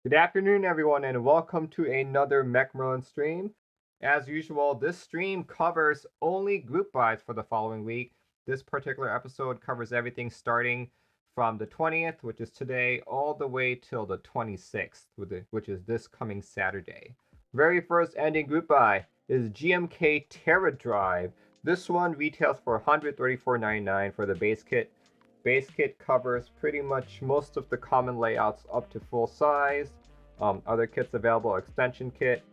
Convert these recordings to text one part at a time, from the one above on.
Good afternoon, everyone, and welcome to another MechMerlin stream. As usual, this stream covers only group buys for the following week. This particular episode covers everything starting from the 20th, which is today, all the way till the 26th, which is this coming Saturday. Very first ending group buy is GMK Teradrive. This one retails for $134.99 for the base kit. Base kit covers pretty much most of the common layouts up to full size. Other kits available: extension kit,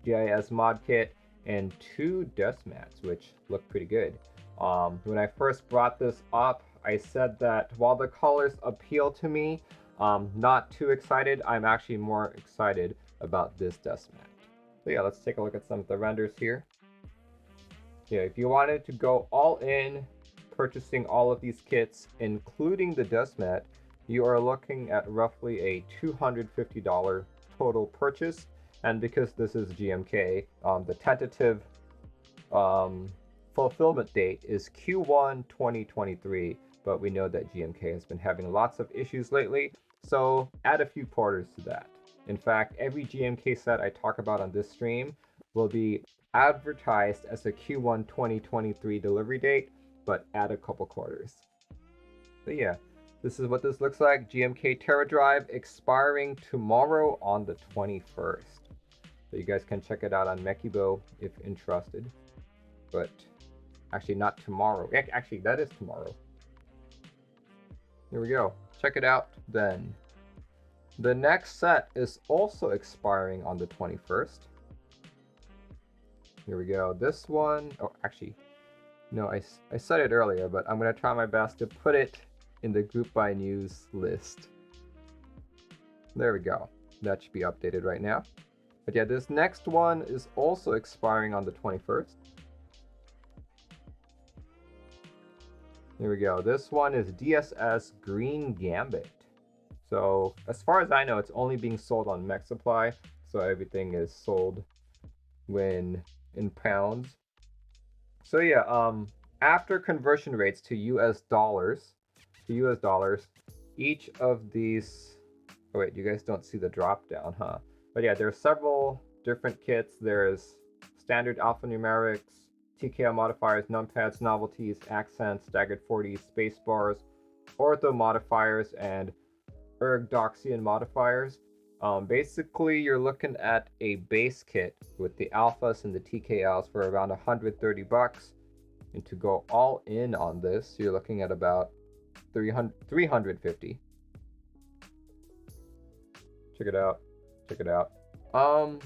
GIS mod kit, and 2 Deskmats, which look pretty good. When I first brought this up, I said that while the colors appeal to me, not too excited. I'm actually more excited about this Deskmat. So yeah, let's take a look at some of the renders here. Yeah, if you wanted to go all in, purchasing all of these kits, including the Deskmat, you are looking at roughly a $250 total purchase. And because this is GMK, the tentative fulfillment date is Q1 2023, but we know that GMK has been having lots of issues lately, so add a few quarters to that. In fact, every GMK set I talk about on this stream will be advertised as a Q1 2023 delivery date, but add a couple quarters. But yeah, this is what this looks like. GMK Teradrive expiring tomorrow on the 21st. So you guys can check it out on Mekibo if interested. But actually not tomorrow. Actually, that is tomorrow. Here we go. Check it out then. The next set is also expiring on the 21st. Here we go. This one, oh, actually, no, I said it earlier, but I'm going to try my best to put it in the group by news list. There we go. That should be updated right now. But yeah, this next one is also expiring on the 21st. Here we go. This one is DSS Green Gambit. So as far as I know, it's only being sold on Mech Supply, so everything is sold when in pounds. So yeah, after conversion rates to US dollars, each of these, oh wait, you guys don't see the drop down, huh? But yeah, there are several different kits. There's standard alphanumerics, TKL modifiers, numpads, novelties, accents, staggered 40s, space bars, ortho modifiers, and ergdoxian modifiers. Basically, you're looking at a base kit with the alphas and the TKLs for around 130 bucks. And to go all in on this, you're looking at about 350. Check it out. Check it out.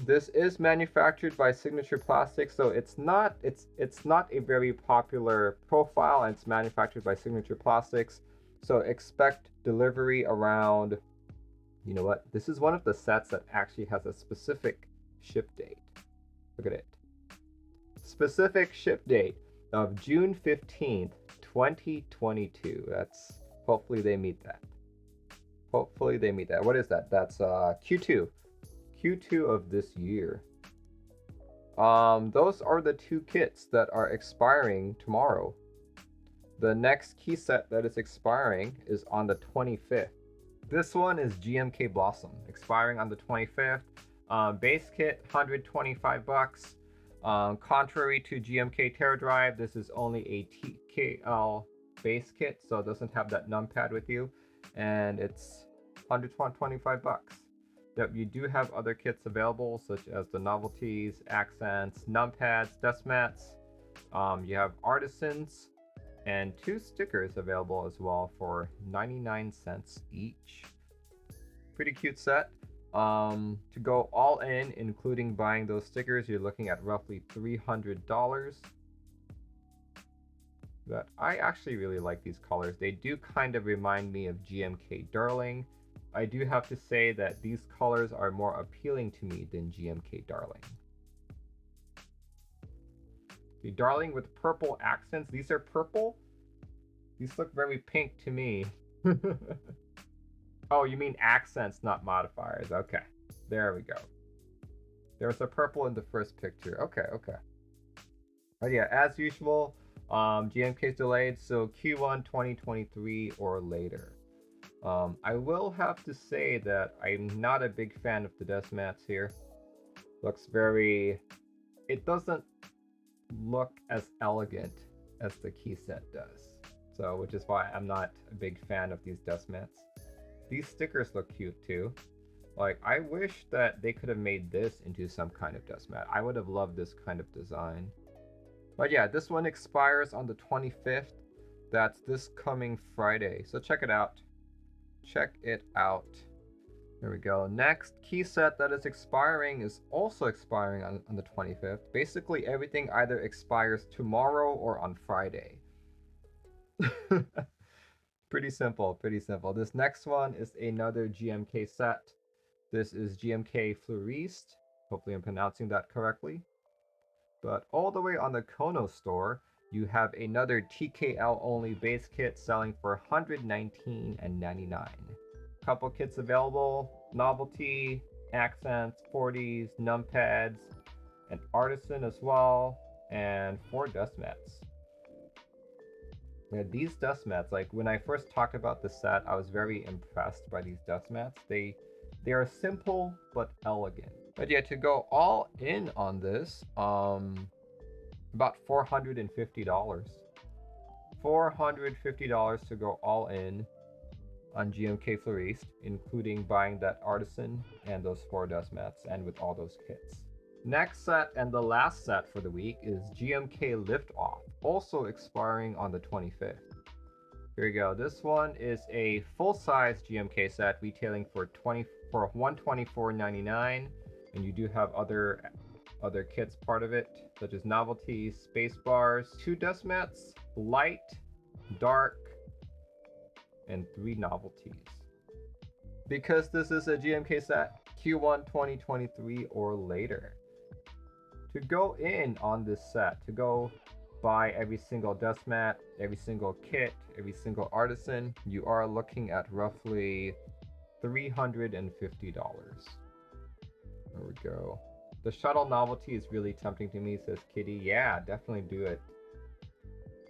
This is manufactured by Signature Plastics, so it's not a very popular profile, and it's manufactured by Signature Plastics. So expect delivery around, you know what? This is one of the sets that actually has a specific ship date. Look at it. Specific ship date of June 15th, 2022. That's, hopefully they meet that. Hopefully they meet that. What is that? That's Q2 of this year. Those are the 2 kits that are expiring tomorrow. The next key set that is expiring is on the 25th. This one is GMK Blossom, expiring on the 25th. Base kit, 125 bucks. Contrary to GMK Teradrive, this is only a TKL base kit, so it doesn't have that numpad with you, and it's 125 bucks. Yep, you do have other kits available, such as the novelties, accents, numpads, Deskmats. You have artisans, and 2 stickers available as well for 99 cents each. Pretty cute set. To go all in, including buying those stickers, you're looking at roughly $300. But I actually really like these colors. They do kind of remind me of GMK Darling. I do have to say that these colors are more appealing to me than GMK Darling. The Darling with purple accents. These are purple? These look very pink to me. Oh, you mean accents, not modifiers. Okay, there we go. There's a purple in the first picture. Okay. But yeah, as usual, GMK's delayed, so Q1 2023 or later. I will have to say that I'm not a big fan of the Deskmats here. Looks very... It doesn't look as elegant as the key set does. So, which is why I'm not a big fan of these Deskmats. These stickers look cute too. Like, I wish that they could have made this into some kind of Deskmat. I would have loved this kind of design. But yeah, this one expires on the 25th. That's this coming Friday. So check it out. Check it out. There we go. Next key set that is expiring is also expiring on the 25th. Basically, everything either expires tomorrow or on Friday. Pretty simple, pretty simple. This next one is another GMK set. This is GMK Fleuriste. Hopefully I'm pronouncing that correctly. But all the way on the Kono store, you have another TKL only base kit selling for $119.99. Couple kits available: Novelty, Accents, 40s, Numpads, an Artisan as well, and 4 Deskmats. Yeah, these Deskmats, like when I first talked about the set, I was very impressed by these Deskmats. They are simple but elegant. But yeah, to go all in on this, about $450. $450 to go all in on GMK Fleuriste, including buying that Artisan and those 4 Deskmats, and with all those kits. Next set and the last set for the week is GMK Lift Off, also expiring on the 25th. Here we go. This one is a full-size GMK set retailing for $124.99, and you do have other kits part of it, such as Novelties, Space Bars, 2 Deskmats, Light, Dark, and 3 Novelties. Because this is a GMK set, Q1 2023 or later. To go in on this set, to go buy every single Deskmat, every single kit, every single Artisan, you are looking at roughly $350. There we go. The Shuttle Novelty is really tempting to me, says Kitty. Yeah, definitely do it.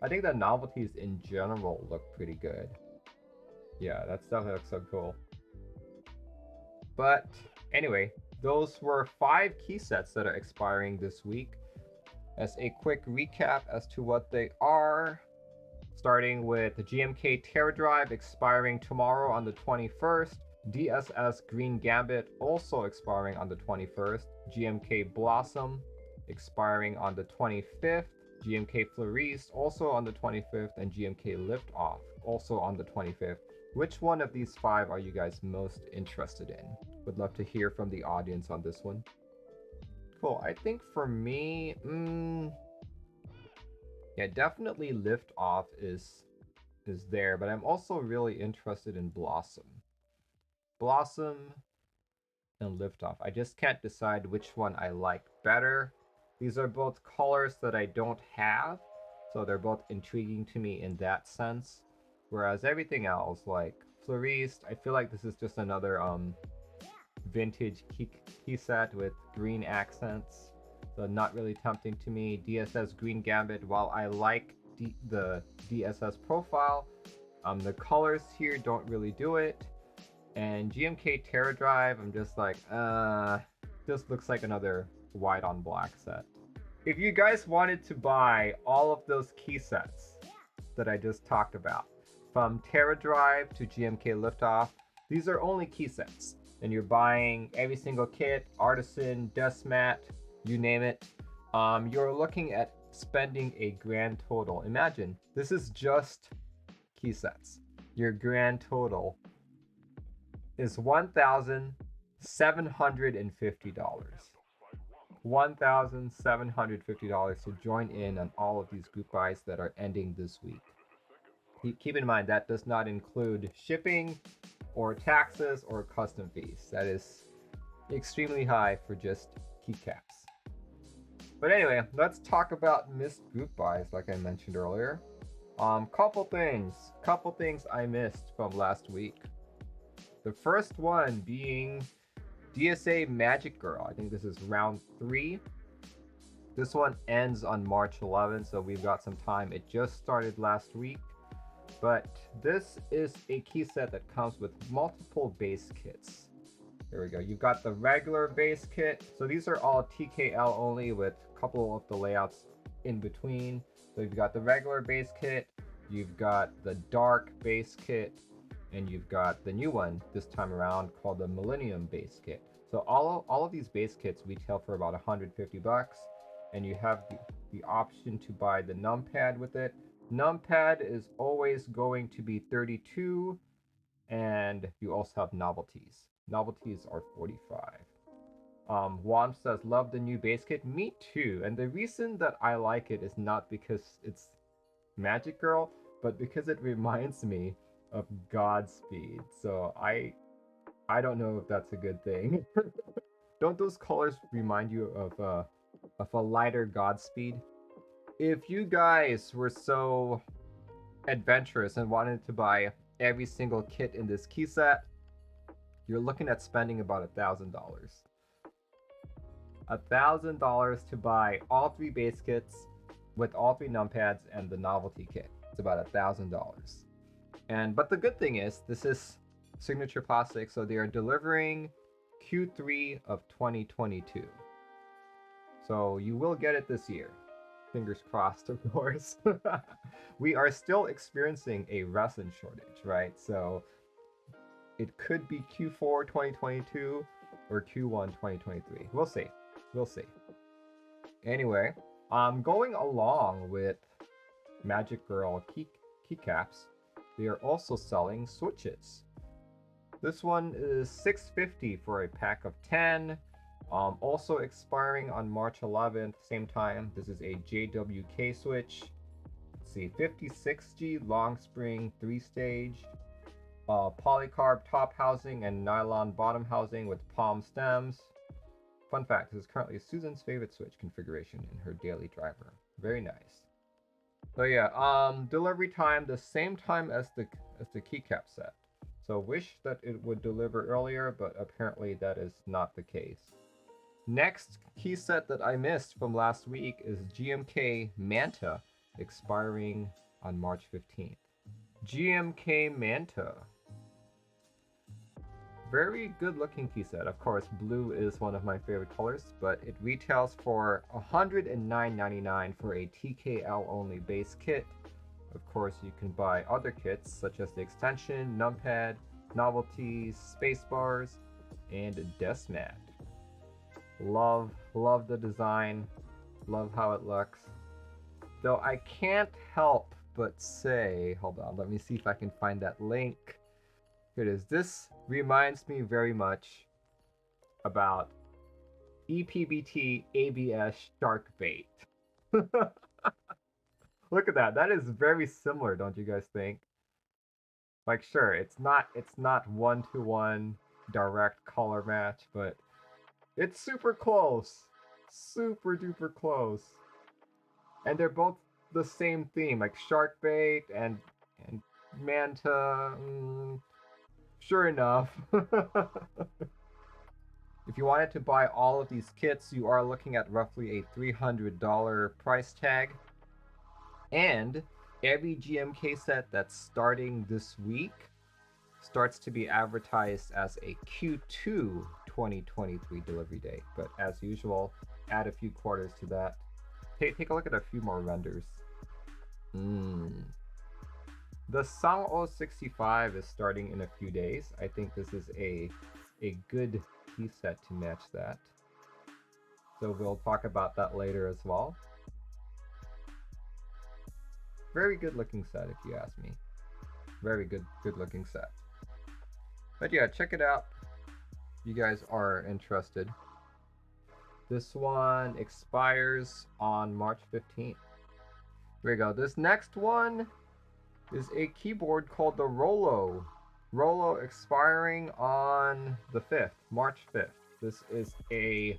I think the Novelties in general look pretty good. Yeah, that stuff looks so cool. But anyway, those were 5 key sets that are expiring this week. As a quick recap as to what they are, starting with the GMK Teradrive expiring tomorrow on the 21st, DSS Green Gambit also expiring on the 21st, GMK Blossom expiring on the 25th, GMK Fleuriste also on the 25th, and GMK Lift Off also on the 25th. Which one of these 5 are you guys most interested in? Would love to hear from the audience on this one. Cool. I think for me, yeah, definitely Lift Off is there, but I'm also really interested in Blossom. Blossom and Lift Off. I just can't decide which one I like better. These are both colors that I don't have, so they're both intriguing to me in that sense. Whereas everything else, like Fleuriste, I feel like this is just another vintage key set with green accents, so not really tempting to me. DSS Green Gambit, while I like the DSS profile, the colors here don't really do it. And GMK Teradrive, I'm just like, this looks like another white on black set. If you guys wanted to buy all of those key sets that I just talked about, from Teradrive to GMK Liftoff, these are only key sets. And you're buying every single kit, Artisan, Deskmat, you name it. You're looking at spending a grand total. Imagine, this is just key sets. Your grand total is $1,750. $1,750 to join in on all of these group buys that are ending this week. Keep in mind that does not include shipping or taxes or custom fees. That is extremely high for just keycaps. But anyway, let's talk about missed group buys like I mentioned earlier. Couple things I missed from last week. The first one being DSA Magic Girl. I think this is round 3. This one ends on March 11th, so we've got some time. It just started last week. But this is a key set that comes with multiple base kits. There we go. You've got the regular base kit. So these are all TKL only with a couple of the layouts in between. So you've got the regular base kit, you've got the dark base kit, and you've got the new one this time around called the Millennium base kit. So all of these base kits retail for about 150 bucks, and you have the option to buy the numpad with it. Numpad is always going to be 32, and you also have novelties. Novelties are 45. Wam says, love the new base kit. Me too. And the reason that I like it is not because it's Magic Girl, but because it reminds me of Godspeed. So I don't know if that's a good thing. Don't those colors remind you of a lighter Godspeed? If you guys were so adventurous and wanted to buy every single kit in this key set, you're looking at spending about $1,000. $1,000 to buy all 3 base kits with all 3 numpads and the novelty kit. It's about $1,000. But the good thing is this is Signature Plastic, so they are delivering Q3 of 2022. So you will get it this year. Fingers crossed, of course. We are still experiencing a resin shortage, right? So it could be Q4 2022 or Q1 2023. We'll see. We'll see. Anyway, going along with Magic Girl keycaps, they are also selling switches. This one is $650 for a pack of 10. Also expiring on March 11th, same time. This is a JWK switch. Let's see, 56G long spring 3-stage. Polycarb top housing and nylon bottom housing with palm stems. Fun fact, this is currently Susan's favorite switch configuration in her daily driver. Very nice. So yeah, delivery time the same time as the keycap set. So wish that it would deliver earlier, but apparently that is not the case. Next key set that I missed from last week is GMK Manta, expiring on March 15th. GMK Manta. Very good looking key set. Of course, blue is one of my favorite colors, but it retails for $109.99 for a TKL only base kit. Of course, you can buy other kits such as the extension, numpad, novelties, spacebars, and Deskmat. Love the design, love how it looks. Though I can't help but say, hold on, let me see if I can find that link. Here it is. This reminds me very much about EPBT ABS shark bait. Look at that. That is very similar, don't you guys think? Like, sure, it's not one-to-one direct color match, but it's super close. Super duper close. And they're both the same theme, like shark bait and manta. Sure enough. If you wanted to buy all of these kits, you are looking at roughly a $300 price tag. And every GMK set that's starting this week starts to be advertised as a Q2 2023 delivery date. But as usual, add a few quarters to that. Take a look at a few more renders. The Sangeo 65 is starting in a few days. I think this is a good key set to match that. So we'll talk about that later as well. Very good looking set if you ask me. Very good looking set. But yeah, check it out. You guys are interested. This one expires on March 15th. Here we go. This next one is a keyboard called the Rollo. Rollo expiring on the 5th, March 5th. This is a,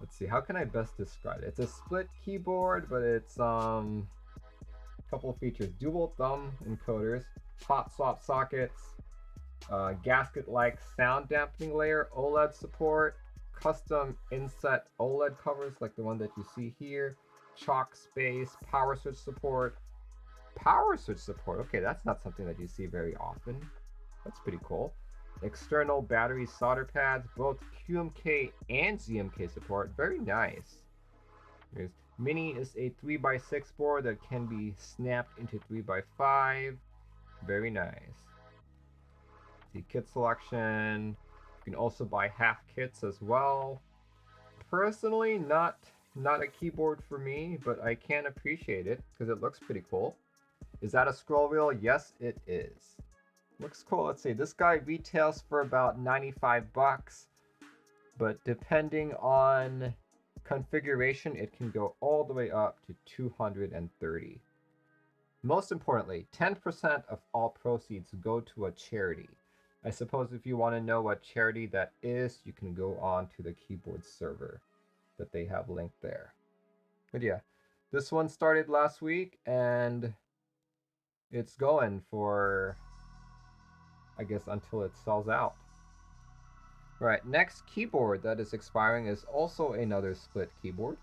let's see, how can I best describe it? It's a split keyboard, but it's couple of features: dual thumb encoders, hot swap sockets, gasket-like sound dampening layer, OLED support, custom inset OLED covers like the one that you see here, chalk space, power switch support, Power switch support. Okay, that's not something that you see very often. That's pretty cool. External battery solder pads, both QMK and ZMK support. Very nice. Mini is a 3x6 board that can be snapped into 3x5. Very nice. The kit selection. You can also buy half kits as well. Personally, not a keyboard for me, but I can appreciate it because it looks pretty cool. Is that a scroll wheel? Yes, it is. Looks cool. Let's see. This guy retails for about 95 bucks, but depending on configuration, it can go all the way up to 230. Most importantly, 10% of all proceeds go to a charity. I suppose if you want to know what charity that is, you can go on to the keyboard server that they have linked there. But yeah, this one started last week and it's going for, I guess, until it sells out. Right, next keyboard that is expiring is also another split keyboard.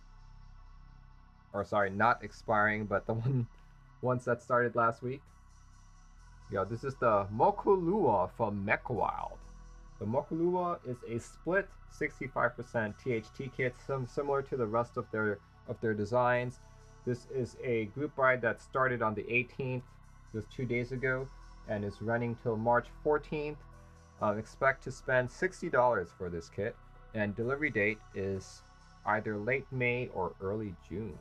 Or sorry, not expiring, but the ones that started last week. Yeah, this is the Mokulua from MechWild. The Mokulua is a split 65% THT kit, similar to the rest of their designs. This is a group buy that started on the 18th, just 2 days ago, and is running till March 14th. Expect to spend $60 for this kit, and delivery date is either late May or early June.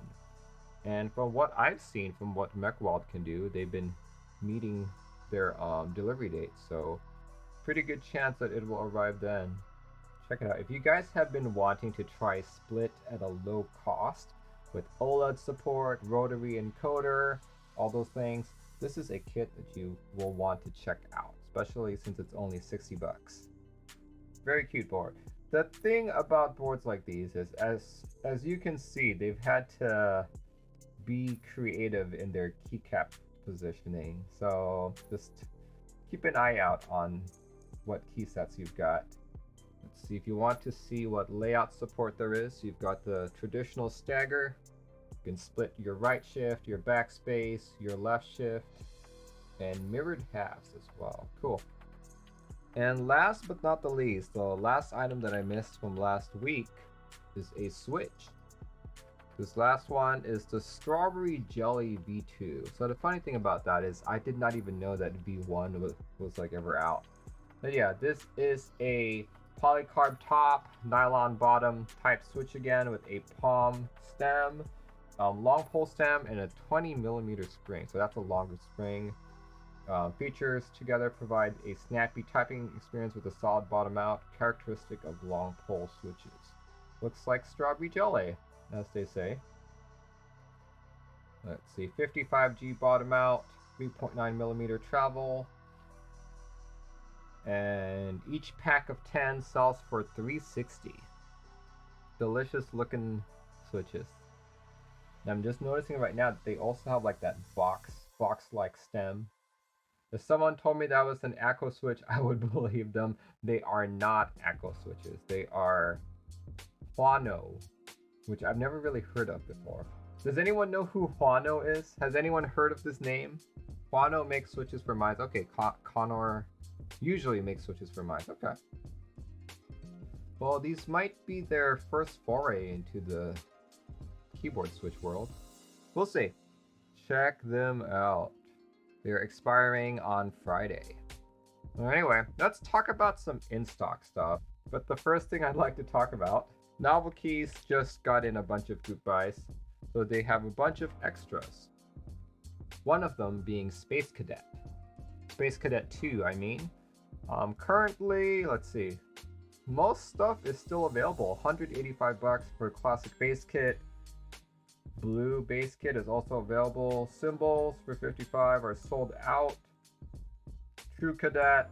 And from what I've seen, from what MechWild can do, they've been meeting their delivery date, so pretty good chance that it will arrive then. Check it out. If you guys have been wanting to try split at a low cost with OLED support, rotary encoder, all those things, this is a kit that you will want to check out, especially since it's only 60 bucks. Very cute board. The thing about boards like these is, as you can see, they've had to be creative in their keycap positioning. So just keep an eye out on what key sets you've got. Let's see, if you want to see what layout support there is, you've got the traditional stagger. You can split your right shift, your backspace, your left shift, and mirrored halves as well. Cool. And last but not the least, the last item that I missed from last week is a switch. This last one is the Strawberry Jelly V2. So the funny thing about that is I did not even know that V1 was like ever out. But yeah, this is a polycarb top, nylon bottom type switch again with a palm stem, long pole stem, and a 20mm spring. So that's a longer spring. Features together provide a snappy typing experience with a solid bottom out, characteristic of long pole switches. Looks like strawberry jelly, as they say. Let's see, 55G bottom out, 3.9mm travel, and each pack of 10 sells for $360. Delicious looking switches. And I'm just noticing right now that they also have like that box-like stem. If someone told me that was an Echo switch, I would believe them. They are not Echo switches. They are Huano, which I've never really heard of before. Does anyone know who Huano is? Has anyone heard of this name? Huano makes switches for mice. Okay, Connor usually makes switches for mice. Okay. Well, these might be their first foray into the keyboard switch world. We'll see. Check them out. They're expiring on Friday. Well, anyway, let's talk about some in-stock stuff. But the first thing I'd like to talk about, Novelkeys just got in a bunch of group buys, so they have a bunch of extras. One of them being Space Cadet. Space Cadet 2, I mean. Currently, let's see, most stuff is still available. 185 bucks for classic base kit. Blue base kit is also available. Symbols for 55 are sold out. True Cadet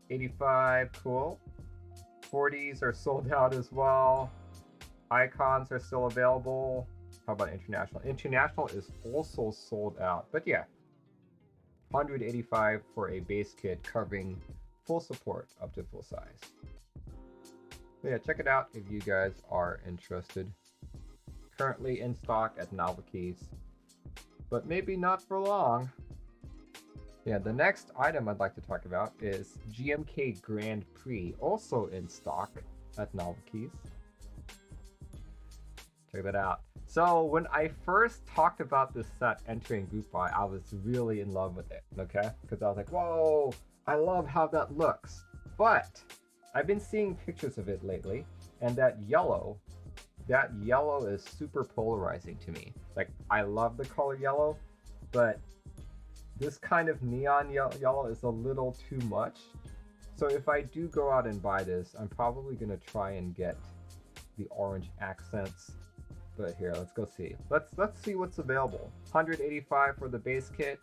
85, cool. 40s are sold out as well. Icons are still available. How about International? International is also sold out. But yeah, 185 for a base kit covering full support up to full size. But yeah, check it out if you guys are interested. Currently in stock at Novelkeys. but maybe not for long. Yeah, the next item I'd like to talk about is GMK Grand Prix, also in stock at Novelkeys. Check that out. So when I first talked about this set entering Group Buy, I was really in love with it, okay? Because I was like, whoa, I love how that looks. But I've been seeing pictures of it lately, and that yellow is super polarizing to me. Like, I love the color yellow, but this kind of neon yellow is a little too much. So if I do go out and buy this, I'm probably gonna try and get the orange accents. But here, let's go see. Let's see what's available. 185 for the base kit.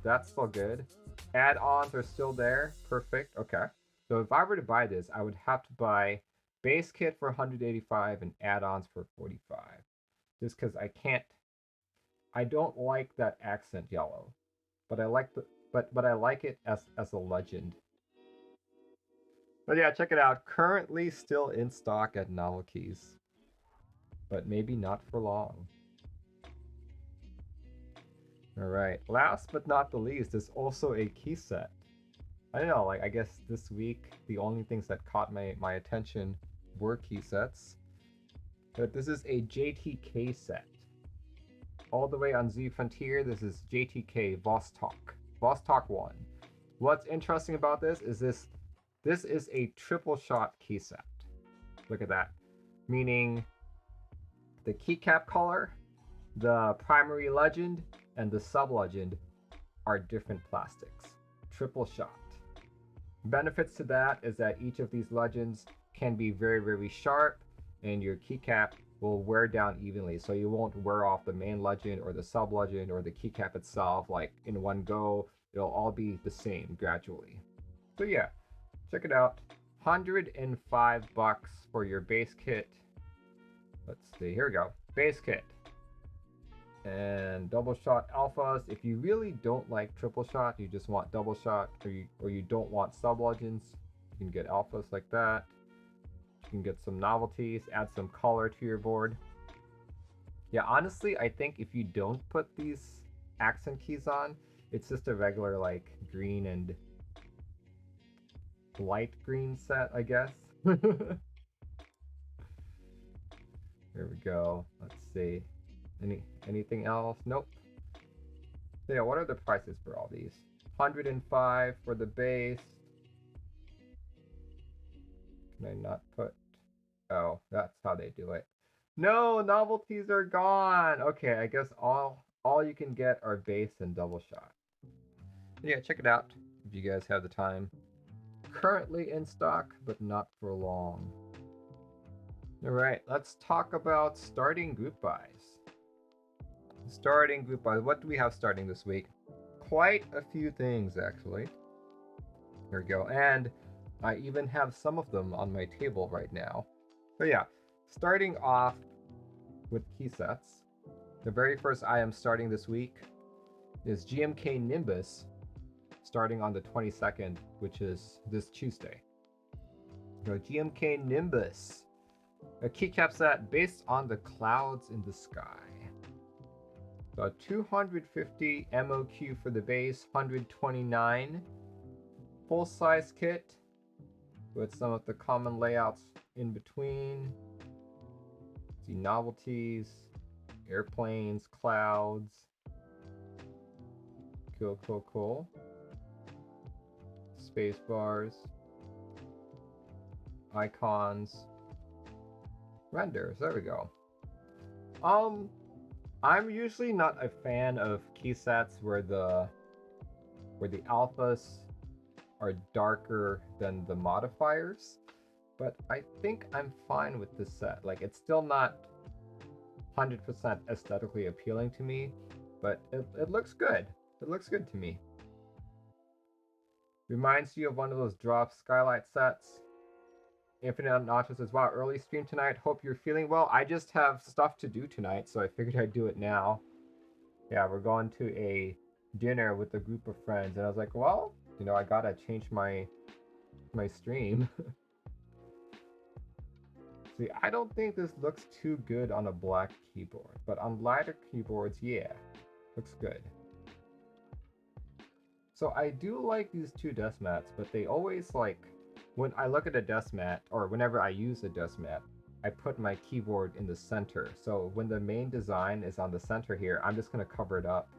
That's still good. Add-ons are still there. Perfect. Okay. So if I were to buy this, I would have to buy base kit for 185 and add-ons for 45. Just because I don't like that accent yellow. But I like I like it as a legend. But yeah, check it out. Currently still in stock at Novelkeys, but maybe not for long. All right. Last but not the least is also a key set. I don't know. Like, I guess this week the only things that caught my attention were key sets. But this is a JTK set. All the way on Z Frontier, this is JTK Vostok. Vostok 1. What's interesting about this is this is a triple shot key set. Look at that. Meaning the keycap color, the primary legend, and the sub-legend are different plastics. Triple shot. Benefits to that is that each of these legends can be very, very sharp, and your keycap will wear down evenly, so you won't wear off the main legend or the sub legend or the keycap itself like in one go. It'll all be the same gradually. So yeah, check it out. $105 for your base kit. Let's see, here we go. Base kit. And double shot alphas. If you really don't like triple shot, you just want double shot, or you don't want sub legends, you can get alphas like that. You can get some novelties, add some color to your board. Yeah, honestly, I think if you don't put these accent keys on, it's just a regular like green and light green set, I guess. Here we go. Let's see. Anything else? Nope. So yeah, what are the prices for all these? 105 for the base. Can I not put... Oh, that's how they do it. No, novelties are gone. Okay, I guess all you can get are base and double shot. Yeah, check it out if you guys have the time. Currently in stock, but not for long. Alright, let's talk about starting group buys. Starting group buys. What do we have starting this week? Quite a few things, actually. Here we go. And I even have some of them on my table right now. So yeah, starting off with key sets. The very first item starting this week is GMK Nimbus, starting on the 22nd, which is this Tuesday. So GMK Nimbus, a keycap set based on the clouds in the sky. So 250 MOQ for the base, 129. Full-size kit with some of the common layouts in between. See novelties, airplanes, clouds. Cool, cool, cool. Space bars, icons, renders. There we go. I'm usually not a fan of key sets where the alphas are darker than the modifiers, but I think I'm fine with this set. Like, it's still not 100% aesthetically appealing to me, but it looks good. It looks good to me. Reminds you of one of those drop skylight sets. Infinite Notches as well. Early stream tonight. Hope you're feeling well. I just have stuff to do tonight, so I figured I'd do it now. Yeah, we're going to a dinner with a group of friends, and I was like, well, you know, I gotta change my stream. See, I don't think this looks too good on a black keyboard, but on lighter keyboards, yeah. Looks good. So I do like these two Deskmats, but they always like, when I look at a Deskmat, or whenever I use a Deskmat, I put my keyboard in the center. So when the main design is on the center here, I'm just going to cover it up.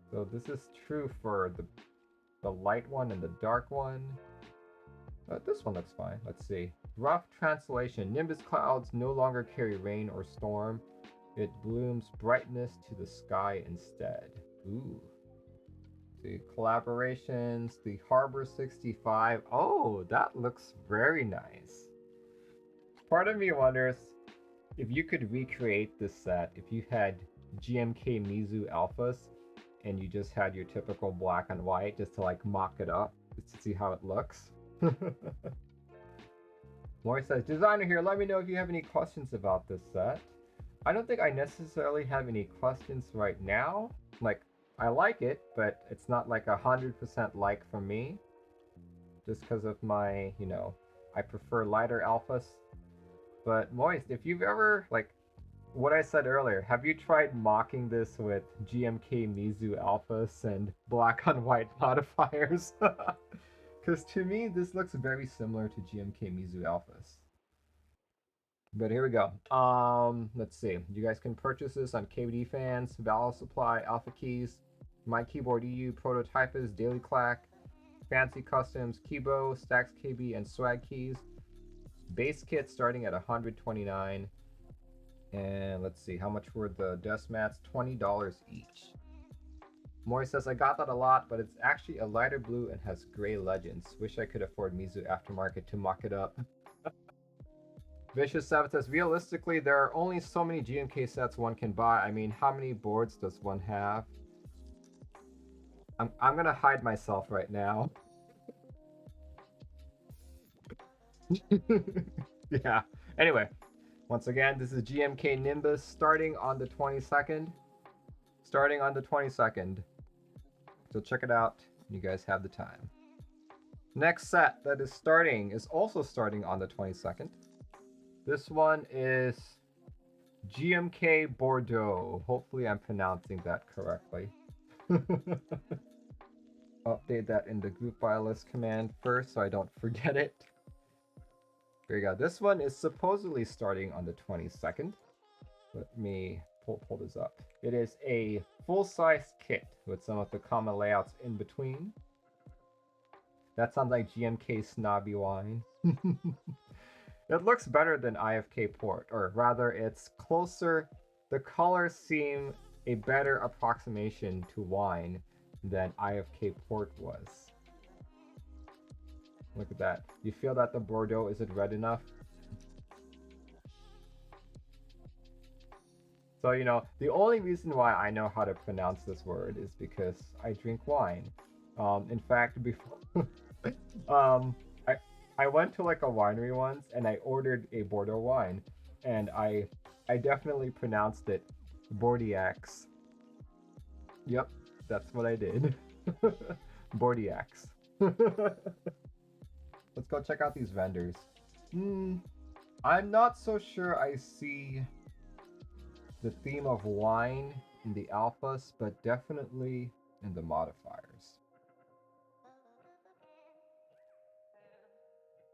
So this is true for the light one and the dark one. This one looks fine. Let's see. Rough translation. Nimbus clouds no longer carry rain or storm. It blooms brightness to the sky instead. Ooh. See, collaborations. The Harbor 65. Oh, that looks very nice. Part of me wonders if you could recreate this set if you had GMK Mizu Alphas and you just had your typical black and white just to like mock it up just to see how it looks. Maury says, designer here, let me know if you have any questions about this set. I don't think I necessarily have any questions right now. Like, I like it, but it's not like 100% like for me. Just because of my, you know, I prefer lighter alphas. But Moist, if you've ever, like, what I said earlier, have you tried mocking this with GMK Mizu alphas and black on white modifiers? Because to me, this looks very similar to GMK Mizu alphas. But here we go. Let's see. You guys can purchase this on KBD Fans, Valve Supply, Alpha Keys, My Keyboard EU, Prototypist, Daily Clack, Fancy Customs, Keebio, Stacks KB, and Swag Keys. Base kit starting at $129. And let's see, how much were the Deskmats? $20 each. Maury says, I got that a lot, but it's actually a lighter blue and has gray legends. Wish I could afford Mizu Aftermarket to mock it up. Vicious 7 says, realistically, there are only so many GMK sets one can buy. I mean, how many boards does one have? I'm gonna hide myself right now. Yeah. Anyway, once again, this is GMK Nimbus starting on the 22nd. Starting on the 22nd. So check it out. You guys have the time. Next set that is starting is also starting on the 22nd. This one is GMK Bordeaux. Hopefully I'm pronouncing that correctly. Update that in the group by list command first so I don't forget it. There you go. This one is supposedly starting on the 22nd. Let me pull this up. It is a full-size kit with some of the common layouts in between. That sounds like GMK Snobby Wine. It looks better than IFK Port, or rather it's closer. The colors seem a better approximation to wine than IFK Port was. Look at that. You feel that the Bordeaux isn't red enough? So, you know, the only reason why I know how to pronounce this word is because I drink wine. In fact, before I went to like a winery once and I ordered a Bordeaux wine, and I definitely pronounced it Bordeaux. Yep, that's what I did. Bordeaux. Let's go check out these vendors. I'm not so sure I see the theme of wine in the alphas, but definitely in the modifiers.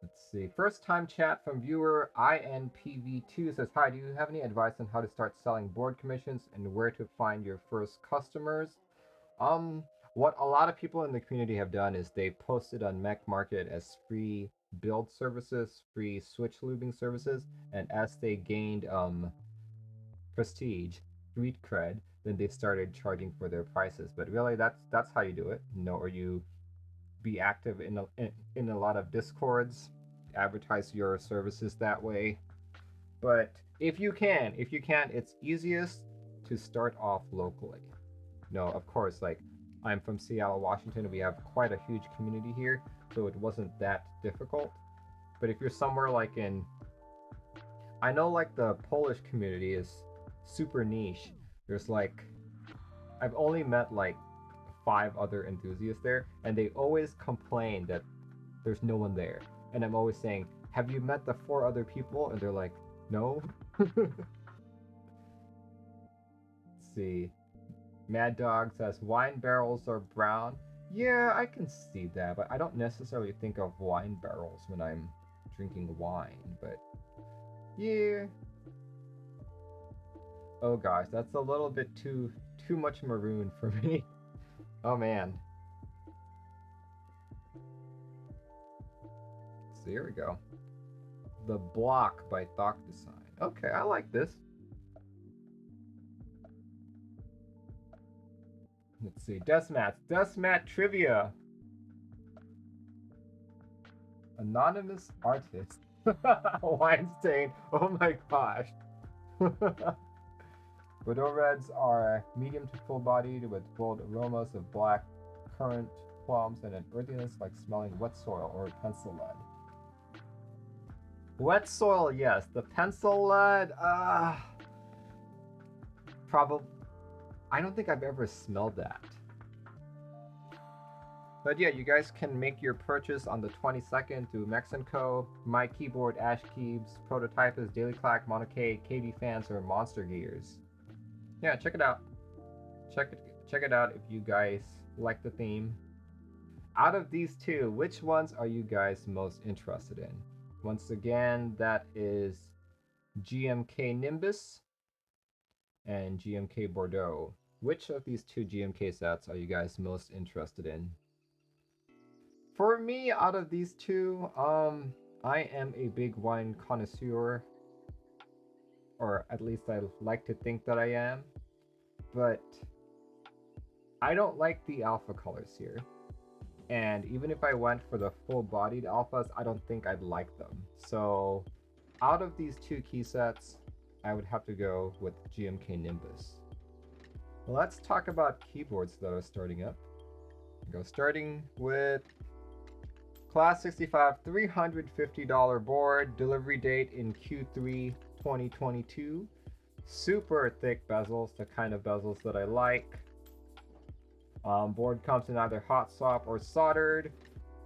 Let's see. First time chat from viewer INPV2 says, hi, do you have any advice on how to start selling board commissions and where to find your first customers? What a lot of people in the community have done is they posted on Mech Market as free build services, free switch lubing services, and as they gained prestige, street cred, then they started charging for their prices. But really, that's how you do it, you know, or you be active in a lot of discords, advertise your services that way. But if you can, it's easiest to start off locally. No, of course, like I'm from Seattle, Washington. We have quite a huge community here, so it wasn't that difficult. But if you're somewhere like I know like the Polish community is super niche. There's like, I've only met like 5 other enthusiasts there, and they always complain that there's no one there. And I'm always saying, have you met the 4 other people? And they're like, no. Let's see. Mad Dog says wine barrels are brown. Yeah, I can see that, but I don't necessarily think of wine barrels when I'm drinking wine, but yeah. Oh gosh, that's a little bit too much maroon for me. Oh man. So here we go. The Block by Thought Design. Okay, I like this. Let's see. Deskmat trivia. Anonymous artist. Weinstein. Oh my gosh. Bordeaux Reds are medium to full bodied with bold aromas of black currant plums and an earthiness like smelling wet soil or pencil lead. Wet soil, yes. The pencil lead, probably. I don't think I've ever smelled that. But yeah, you guys can make your purchase on the 22nd through Mexico. My Keyboard, Ash Keebs, Prototype is DailyClack, Monoke, KB Fans, or Monster Gears. Yeah, check it out. Check it out if you guys like the theme. Out of these two, which ones are you guys most interested in? Once again, that is GMK Nimbus and GMK Bordeaux. Which of these two GMK sets are you guys most interested in? For me, out of these two, I am a big wine connoisseur, or at least I like to think that I am, but I don't like the alpha colors here. And even if I went for the full-bodied alphas, I don't think I'd like them. So out of these two key sets, I would have to go with GMK Nimbus. Let's talk about keyboards that are starting up. Starting with Class 65 $350 board, delivery date in Q3 2022. Super thick bezels, the kind of bezels that I like. Board comes in either hot swap or soldered.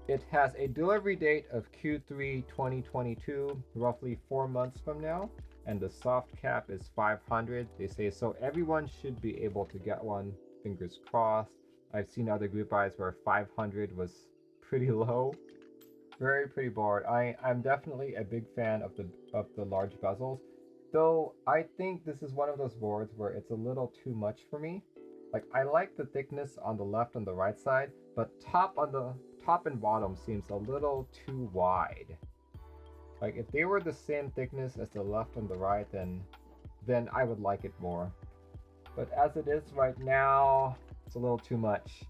It has a delivery date of Q3 2022, roughly 4 months from now, and the soft cap is 500. They say so everyone should be able to get one. Fingers crossed. I've seen other group buys where 500 was pretty low. Very pretty board. I'm definitely a big fan of the large bezels, though I think this is one of those boards where it's a little too much for me. Like, I like the thickness on the left and the right side, but top and bottom seems a little too wide. Like, if they were the same thickness as the left and the right, then I would like it more. But as it is right now, it's a little too much.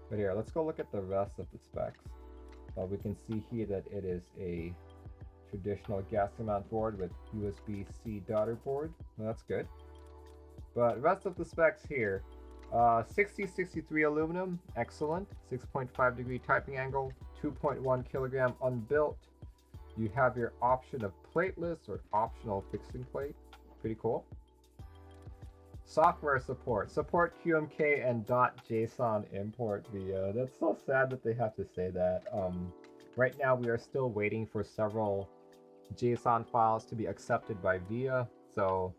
But here, let's go look at the rest of the specs. We can see here that it is a traditional gas mount board with USB-C daughter board. Well, that's good. But rest of the specs here, 6063 aluminum, excellent. 6.5 degree typing angle, 2.1 kilogram unbuilt. You have your option of plateless or optional fixing plate. Pretty cool. Software support. Support QMK and .json import via. That's so sad that they have to say that. Right now we are still waiting for several JSON files to be accepted by VIA. So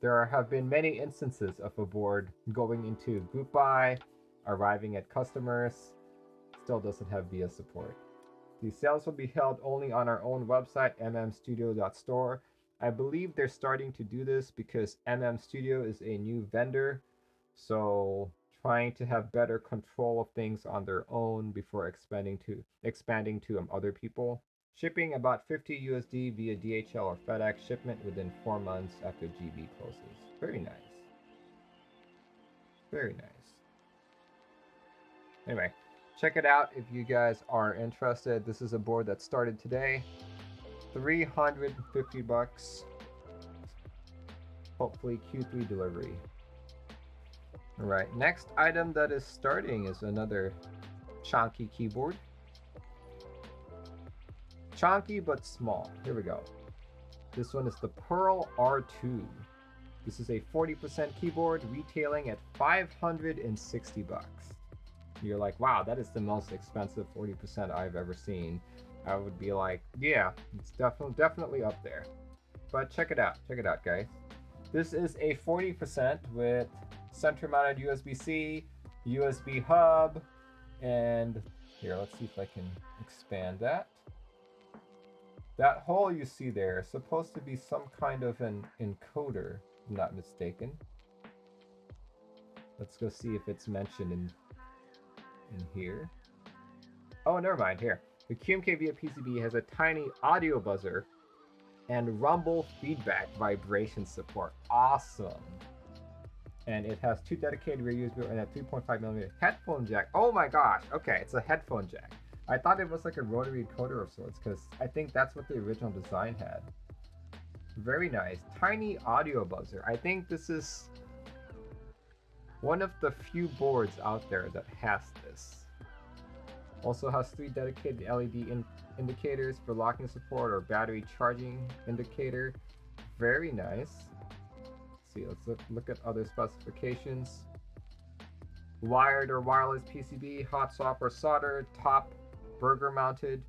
there have been many instances of a board going into group buy, arriving at customers, still doesn't have VIA support. These sales will be held only on our own website, mmstudio.store. I believe they're starting to do this because MM Studio is a new vendor, so trying to have better control of things on their own before expanding to other people. Shipping about 50 USD via DHL or FedEx, shipment within 4 months after GB closes. Very nice. Very nice. Anyway, check it out if you guys are interested. This is a board that started today. $350. Hopefully Q3 delivery. Alright, next item that is starting is another chunky keyboard. Chunky but small. Here we go. This one is the Pearl R2. This is a 40% keyboard retailing at $560. You're like, wow, that is the most expensive 40% I've ever seen. I would be like, yeah, it's definitely up there. But check it out, guys. This is a 40% with center mounted USB-C, USB hub, and here, let's see if I can expand that. That hole you see there is supposed to be some kind of an encoder, if I'm not mistaken. Let's go see if it's mentioned in here. Oh, never mind, here. The GMK Via PCB has a tiny audio buzzer and rumble feedback vibration support. Awesome. And it has 2 dedicated rear USB and a 3.5mm headphone jack. Oh my gosh, okay, it's a headphone jack. I thought it was like a rotary encoder of sorts, because I think that's what the original design had. Very nice. Tiny audio buzzer. I think this is one of the few boards out there that has this. Also has 3 dedicated LED indicators for locking support or battery charging indicator. Very nice. Let's see, let's look at other specifications. Wired or wireless PCB, hot swap or solder, top burger mounted,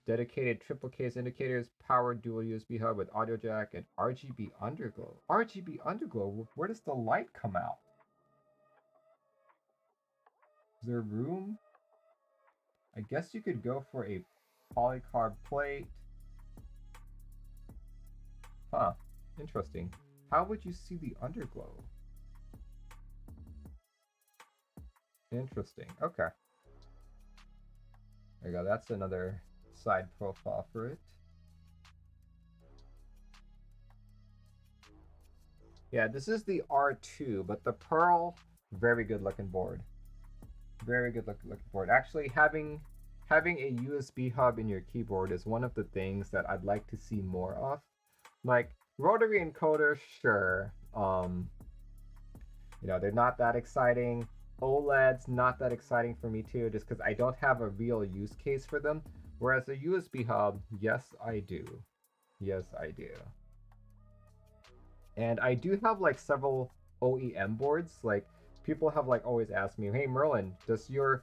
dedicated triple case indicators, powered dual USB hub with audio jack, and RGB underglow. RGB underglow? Where does the light come out? Is there room? I guess you could go for a polycarb plate. Huh, interesting. How would you see the underglow? Interesting, okay. There you go, that's another side profile for it. Yeah, this is the R2, but the Pearl, very good looking board. Very good looking board. Actually, having a USB hub in your keyboard is one of the things that I'd like to see more of. Like, rotary encoder, sure. You know, they're not that exciting. OLED's not that exciting for me too, just because I don't have a real use case for them. Whereas a USB hub, yes, I do. Yes, I do. And I do have like several OEM boards. Like, people have like always asked me, hey Merlin, does a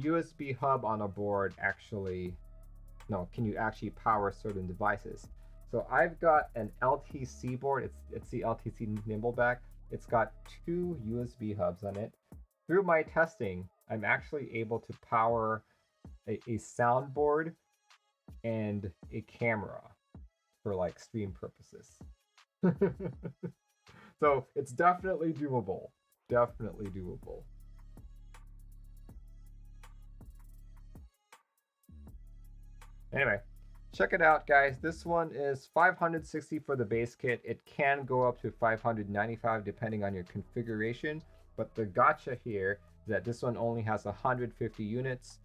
USB hub on a board actually, no, can you actually power certain devices? So I've got an LTC board. It's the LTC Nimbleback. It's got 2 USB hubs on it. Through my testing, I'm actually able to power a soundboard and a camera for like stream purposes. So it's definitely doable. Definitely doable. Anyway, check it out, guys. This one is $560 for the base kit. It can go up to $595 depending on your configuration. But the gotcha here is that this one only has 150 units.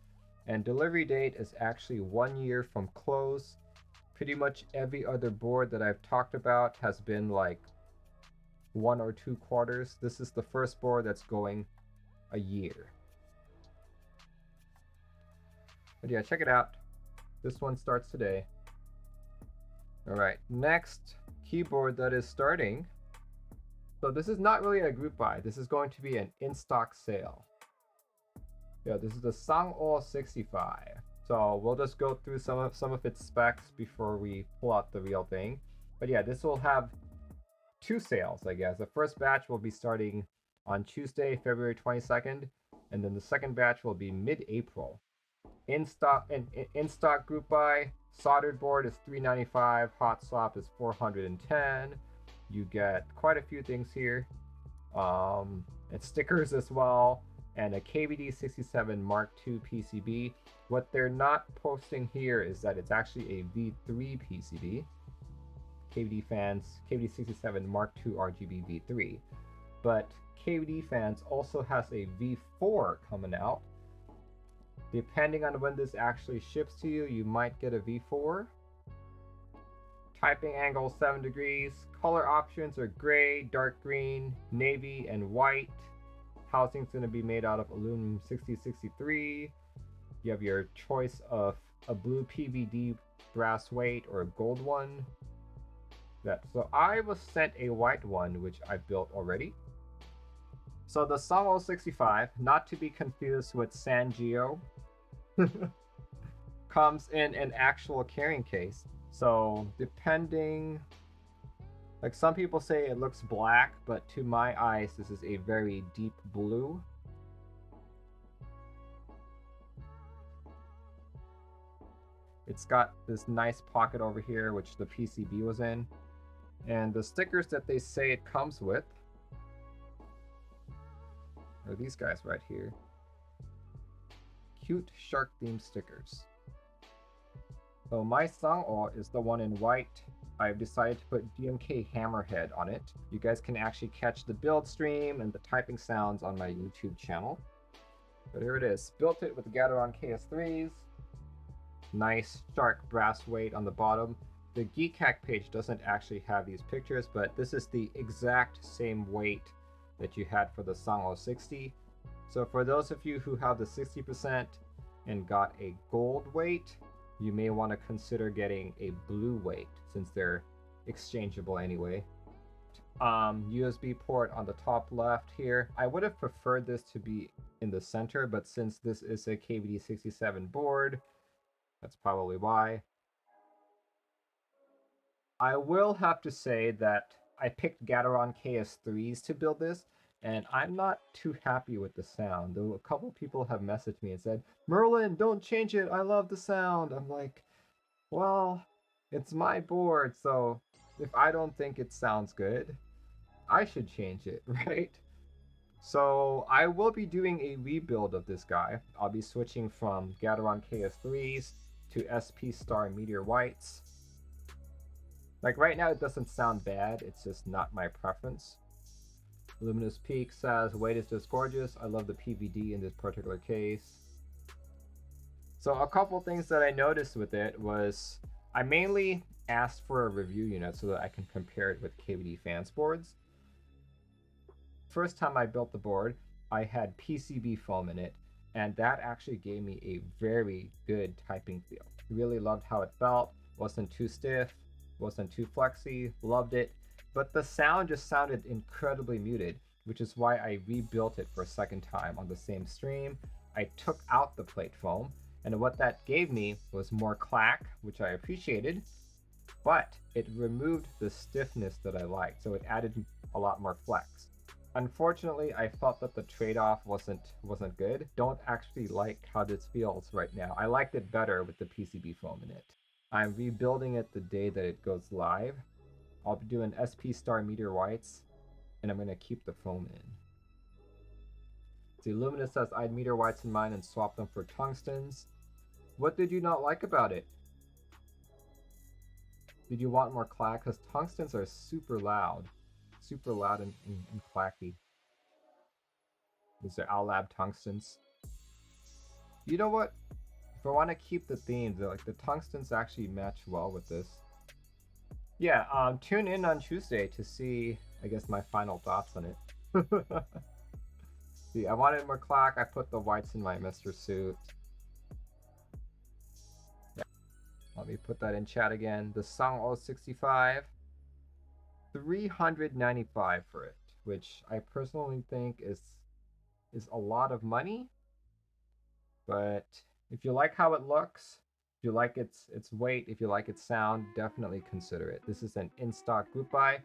And delivery date is actually 1 year from close. Pretty much every other board that I've talked about has been like 1 or 2 quarters. This is the first board that's going a year. But yeah, check it out. This one starts today. Alright, next keyboard that is starting. So this is not really a group buy. This is going to be an in-stock sale. Yeah, this is the Sangeo 65. So we'll just go through some of its specs before we pull out the real thing. But yeah, this will have 2 sales, I guess. The first batch will be starting on Tuesday, February 22nd, and then the second batch will be mid-April. In stock group buy, soldered board is $395, hot swap is $410. You get quite a few things here, and stickers as well, and a KBD67 Mark II PCB. What they're not posting here is that it's actually a V3 PCB. KBD fans, KBD67 Mark II RGB V3. But KBD fans also has a V4 coming out. Depending on when this actually ships to you, you might get a V4. Typing angle 7 degrees. Color options are gray, dark green, navy, and white. Housing's going to be made out of aluminum 6063. You have your choice of a blue PVD brass weight or a gold one. So I was sent a white one, which I built already. So the Sangeo 65, not to be confused with Sangeo, comes in an actual carrying case. So depending Like some people say it looks black, but to my eyes, this is a very deep blue. It's got this nice pocket over here, which the PCB was in. And the stickers that they say it comes with are these guys right here. Cute shark themed stickers. So my Sangeo is the one in white. I've decided to put GMK Hammerhead on it. You guys can actually catch the build stream and the typing sounds on my YouTube channel. But here it is. Built it with Gateron KS3s. Nice shark brass weight on the bottom. The Geek Hack page doesn't actually have these pictures, but this is the exact same weight that you had for the Sangeo 60. So for those of you who have the 60% and got a gold weight, you may want to consider getting a blue weight since they're exchangeable anyway. USB port on the top left here. I would have preferred this to be in the center, but since this is a KVD67 board, that's probably why. I will have to say that I picked Gateron KS3s to build this, and I'm not too happy with the sound. Though a couple people have messaged me and said, Merlin, don't change it, I love the sound. I'm like, well, it's my board, so if I don't think it sounds good, I should change it, right? So I will be doing a rebuild of this guy. I'll be switching from Gateron KS3s to SP Star Meteor Whites. Like right now it doesn't sound bad, it's just not my preference. Luminous Peak says, weight is just gorgeous. I love the PVD in this particular case. So a couple things that I noticed with it was I mainly asked for a review unit so that I can compare it with KVD fans boards. First time I built the board, I had PCB foam in it, and that actually gave me a very good typing feel. Really loved how it felt, wasn't too stiff, wasn't too flexy, loved it. But the sound just sounded incredibly muted, which is why I rebuilt it for a second time on the same stream. I took out the plate foam, and what that gave me was more clack, which I appreciated, but it removed the stiffness that I liked, so it added a lot more flex. Unfortunately, I felt that the trade-off wasn't good. Don't actually like how this feels right now. I liked it better with the PCB foam in it. I'm rebuilding it the day that it goes live. I'll be doing SP Star Meteor Whites, and I'm going to keep the foam in. See, Luminous says, I had Meteor Whites in mine and swapped them for tungstens. What did you not like about it? Did you want more clack? Because tungstens are super loud and clacky. These are Allab tungstens. You know what? If I want to keep the theme, like the tungstens actually match well with this. Yeah, tune in on Tuesday to see, I guess, my final thoughts on it. See, I wanted more clack. I put the whites in my Mr. Suit. Yeah. Let me put that in chat again. The Sangeo 65, $395 for it, which I personally think is a lot of money. But if you like how it looks, if you like its weight, if you like its sound, definitely consider it. This is an in-stock group buy.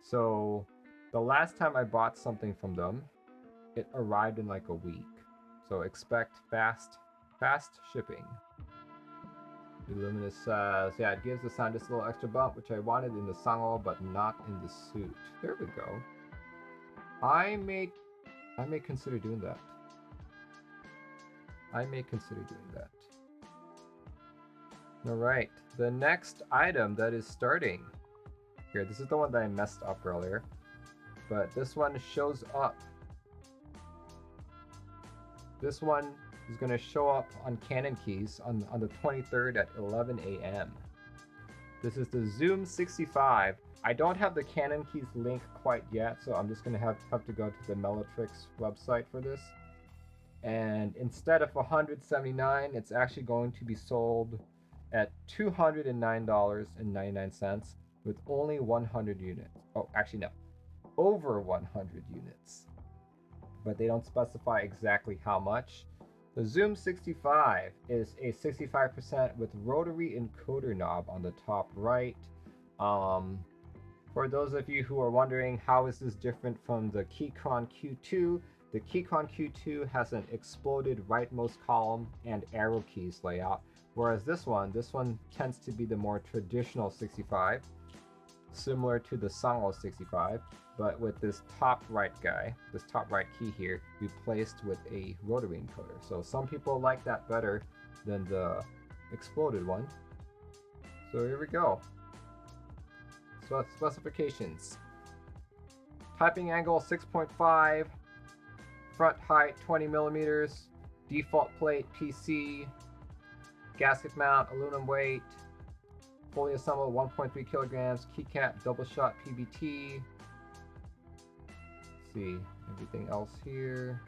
So the last time I bought something from them, it arrived in like a week. So expect fast shipping. Luminous says, yeah, it gives the sound just a little extra bump, which I wanted in the Sangeo, but not in the suit. There we go. I may consider doing that. Alright, the next item that is starting. Here, this is the one that I messed up earlier. But this one shows up. This one is going to show up on Canon Keys on the 23rd at 11 a.m. This is the Zoom 65. I don't have the Canon Keys link quite yet, so I'm just going to have to go to the Meletrix website for this. And instead of $179, it's actually going to be sold at $209.99 with only 100 units. Oh, actually no, over 100 units. But they don't specify exactly how much. The Zoom 65 is a 65% with rotary encoder knob on the top right. For For those of you who are wondering how is this different from the Keychron Q2, the Keychron Q2 has an exploded rightmost column and arrow keys layout, whereas this one tends to be the more traditional 65, similar to the Sangeo 65, but with this top right guy, this top right key here, replaced with a rotary encoder. So some people like that better than the exploded one. So here we go. So specifications. Typing angle 6.5, front height 20 millimeters, default plate PC, gasket mount, aluminum weight, fully assembled 1.3 kilograms, keycap double shot PBT. Let's see, everything else here.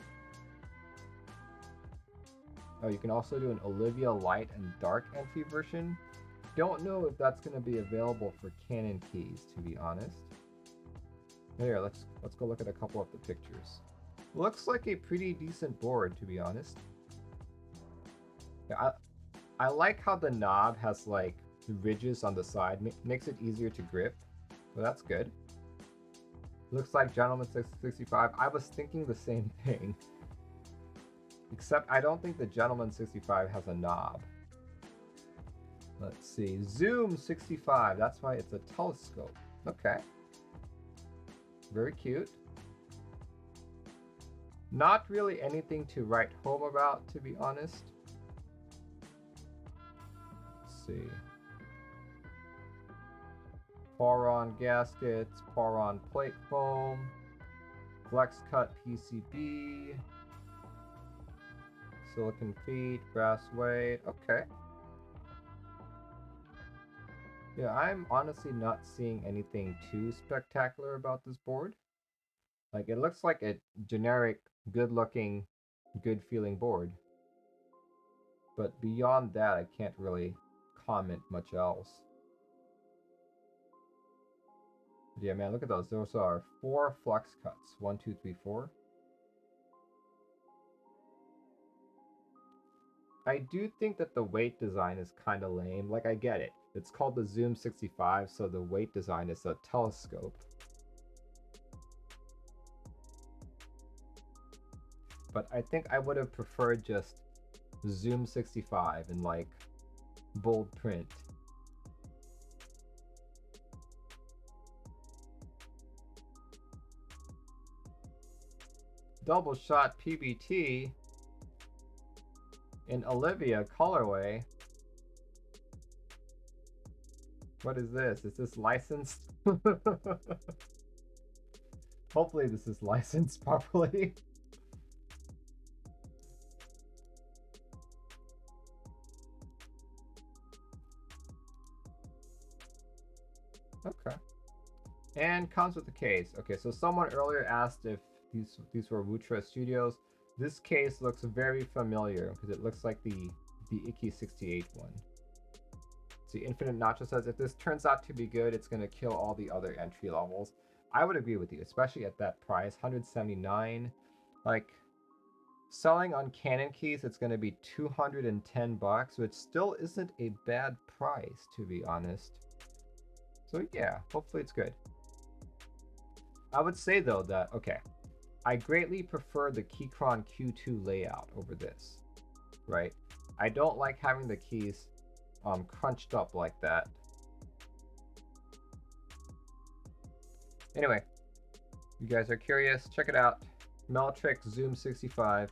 Oh, you can also do an Olivia light and dark entry version. Don't know if that's going to be available for Canon keys, to be honest. Here, let's go look at a couple of the pictures. Looks like a pretty decent board, to be honest. Yeah, I like how the knob has like ridges on the side, makes it easier to grip. So that's good. Looks like Gentleman 65. I was thinking the same thing. Except I don't think the Gentleman 65 has a knob. Let's see, Zoom 65, that's why it's a telescope. Okay. Very cute. Not really anything to write home about, to be honest. Let's see. Poron gaskets, Poron plate foam, flex cut PCB, silicon feet, brass weight, okay. Yeah, I'm honestly not seeing anything too spectacular about this board. Like, it looks like a generic, good-looking, good-feeling board. But beyond that, I can't really comment much else. But yeah, man, look at those. Those are 4 flux cuts. 1, 2, 3, 4. I do think that the weight design is kind of lame. Like, I get it. It's called the Zoom 65, so the weight design is a telescope. But I think I would have preferred just Zoom 65 in like bold print. Double shot PBT in Olivia colorway. What is this? Is this licensed? Hopefully this is licensed properly. Okay. And comes with the case. Okay, so someone earlier asked if these were Wutra Studios. This case looks very familiar because it looks like the Icky 68 one. See, Infinite Nacho says, if this turns out to be good, it's going to kill all the other entry levels. I would agree with you, especially at that price, 179. Like, selling on Canon keys, it's going to be 210 bucks, which still isn't a bad price, to be honest. So yeah, hopefully it's good. I would say though that, okay, I greatly prefer the Keychron Q2 layout over this, right? I don't like having the keys crunched up like that. Anyway, you guys are curious, check it out. Meletrix Zoom 65,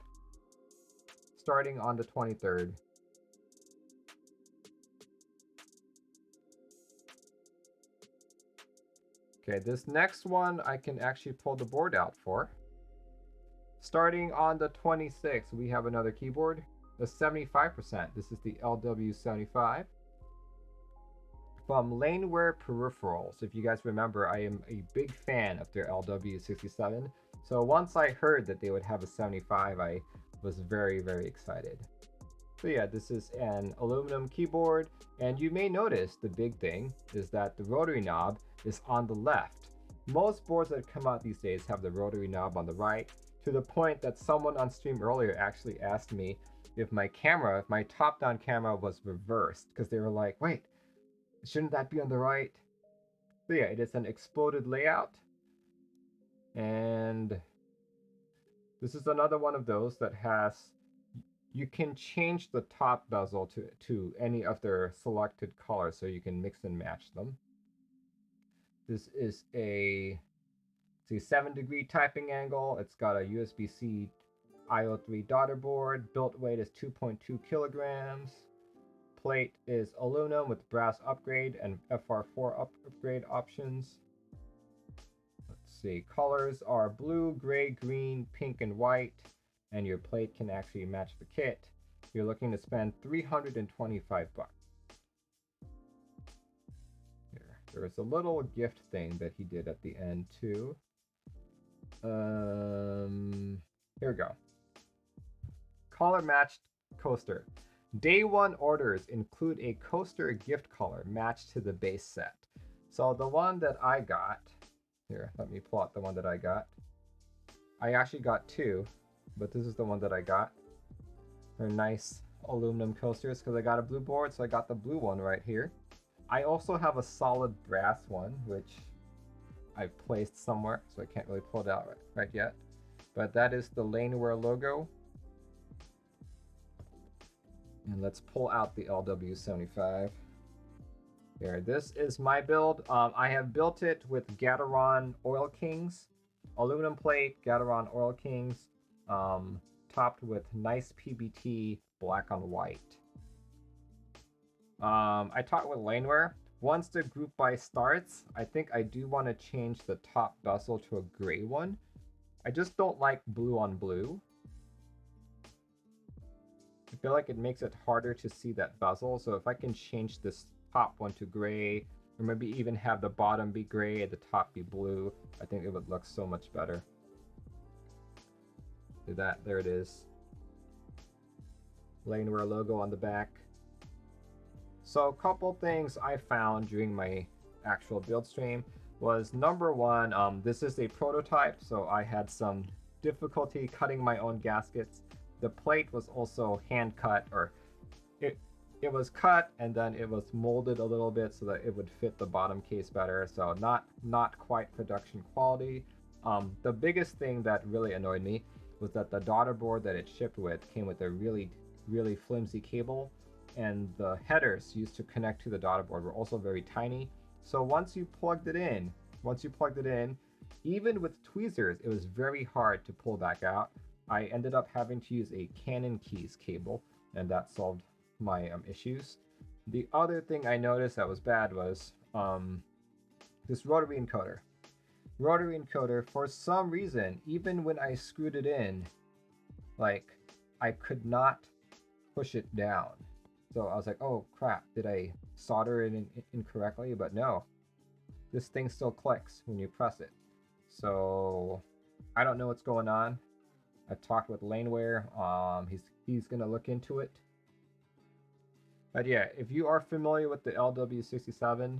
starting on the 23rd. Okay, this next one I can actually pull the board out for. Starting on the 26th, we have another keyboard, the 75%. This is the LW75 from Laneware Peripherals. If you guys remember, I am a big fan of their LW67. So once I heard that they would have a 75, I was very, very excited. So yeah, this is an aluminum keyboard, and you may notice the big thing is that the rotary knob is on the left. Most boards that come out these days have the rotary knob on the right, to the point that someone on stream earlier actually asked me if my top-down camera was reversed, because they were like, wait, shouldn't that be on the right? So yeah, it is an exploded layout. And this is another one of those that has, you can change the top bezel to any of their selected colors, so you can mix and match them. This is a 7-degree typing angle. It's got a USB-C IO3 daughter board. Built weight is 2.2 kilograms. Plate is aluminum with brass upgrade and FR4 upgrade options. Let's see, colors are blue, gray, green, pink, and white, and your plate can actually match the kit. You're looking to spend $325. Here, there's a little gift thing that he did at the end too. Here we go. Color matched coaster. Day one orders include a coaster gift color matched to the base set. So the one that I got, here, let me plot the one that I got. I actually got two, but this is the one that I got. They're nice aluminum coasters because I got a blue board, so I got the blue one right here. I also have a solid brass one, which I placed somewhere, so I can't really pull it out right yet. But that is the Laneware logo. And let's pull out the LW75. Here, this is my build. I have built it with Gateron Oil Kings, aluminum plate, Gateron Oil Kings, topped with nice PBT black on white. I talked with Laneware. Once the group buy starts, I think I do want to change the top bezel to a gray one. I just don't like blue on blue. I feel like it makes it harder to see that bezel, so if I can change this top one to gray, or maybe even have the bottom be gray and the top be blue, I think it would look so much better. Do that, there it is. Laneware logo on the back. So a couple things I found during my actual build stream was, number one, this is a prototype, so I had some difficulty cutting my own gaskets. The plate was also hand cut, or it was cut and then it was molded a little bit so that it would fit the bottom case better. So not quite production quality. The biggest thing that really annoyed me was that the daughter board that it shipped with came with a really flimsy cable, and the headers used to connect to the daughter board were also very tiny. So once you plugged it in, even with tweezers, it was very hard to pull back out. I ended up having to use a Canon keys cable, and that solved my issues. The other thing I noticed that was bad was this rotary encoder. Rotary encoder, for some reason, even when I screwed it in, like, I could not push it down. So I was like, oh crap, did I solder it in incorrectly? But no, this thing still clicks when you press it. So I don't know what's going on. I talked with Laneware. He's gonna look into it. But yeah, if you are familiar with the LW67,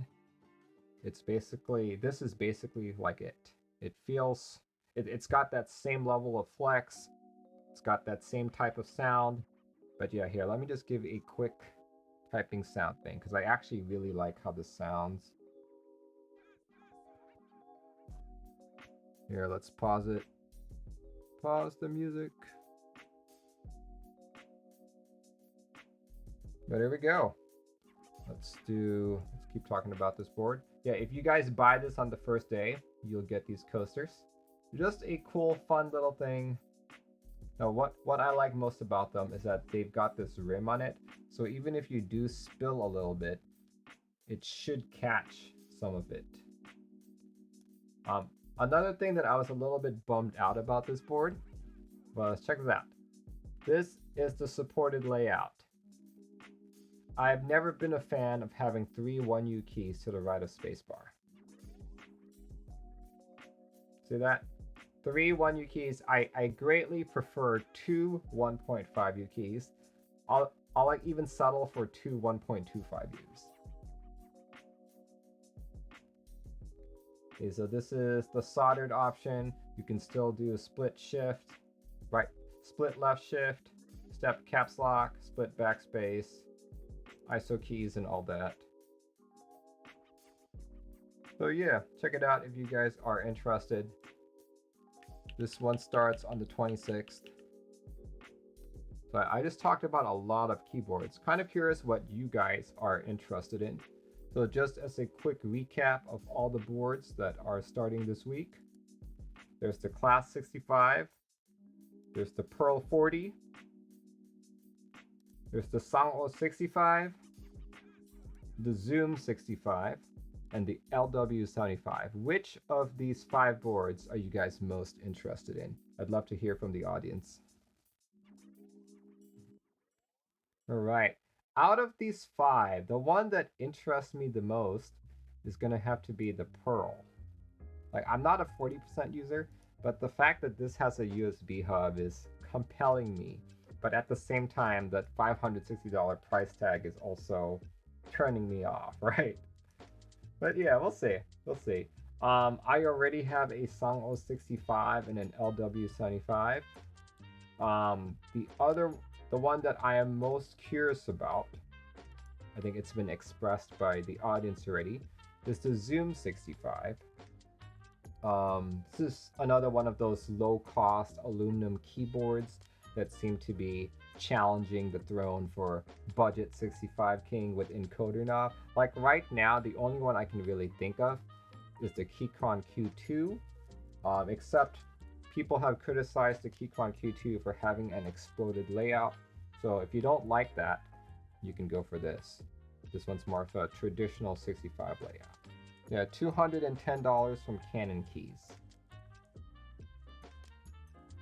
this is basically like it. It feels, it's got that same level of flex. It's got that same type of sound. But yeah, here, let me just give a quick typing sound thing, because I actually really like how this sounds. Here, let's pause it. Pause the music. But here we go. Let's keep talking about this board. Yeah, if you guys buy this on the first day, you'll get these coasters. Just a cool, fun little thing. Now, what I like most about them is that they've got this rim on it. So even if you do spill a little bit, it should catch some of it. Another thing that I was a little bit bummed out about this board was, check this out. This is the supported layout. I've never been a fan of having 3 1U keys to the right of spacebar. See that? 3 1U keys. I greatly prefer 2 1.5U keys. I'll like even settle for 2 1.25Us. Okay, so this is the soldered option. You can still do a split shift, right? Split left shift, step caps lock, split backspace, ISO keys, and all that. So yeah, check it out if you guys are interested. This one starts on the 26th. But I just talked about a lot of keyboards. Kind of curious what you guys are interested in. So just as a quick recap of all the boards that are starting this week. There's the Class 65. There's the Pearl 40. There's the Sangeo 65. The Zoom 65. And the LW75. Which of these 5 boards are you guys most interested in? I'd love to hear from the audience. All right. Out of these 5, the one that interests me the most is going to have to be the Pearl. Like, I'm not a 40% user, but the fact that this has a USB hub is compelling me. But at the same time, that $560 price tag is also turning me off, right? But yeah, we'll see. We'll see. I already have a Sangeo 65 and an LW75. The one that I am most curious about, I think it's been expressed by the audience already, is the Zoom 65. This is another one of those low-cost aluminum keyboards that seem to be challenging the throne for budget 65 king with encoder knob. Like right now, the only one I can really think of is the Keychron Q2, except people have criticized the Keychron Q2 for having an exploded layout. So if you don't like that, you can go for this. This one's more of a traditional 65 layout. Yeah, $210 from Canon Keys.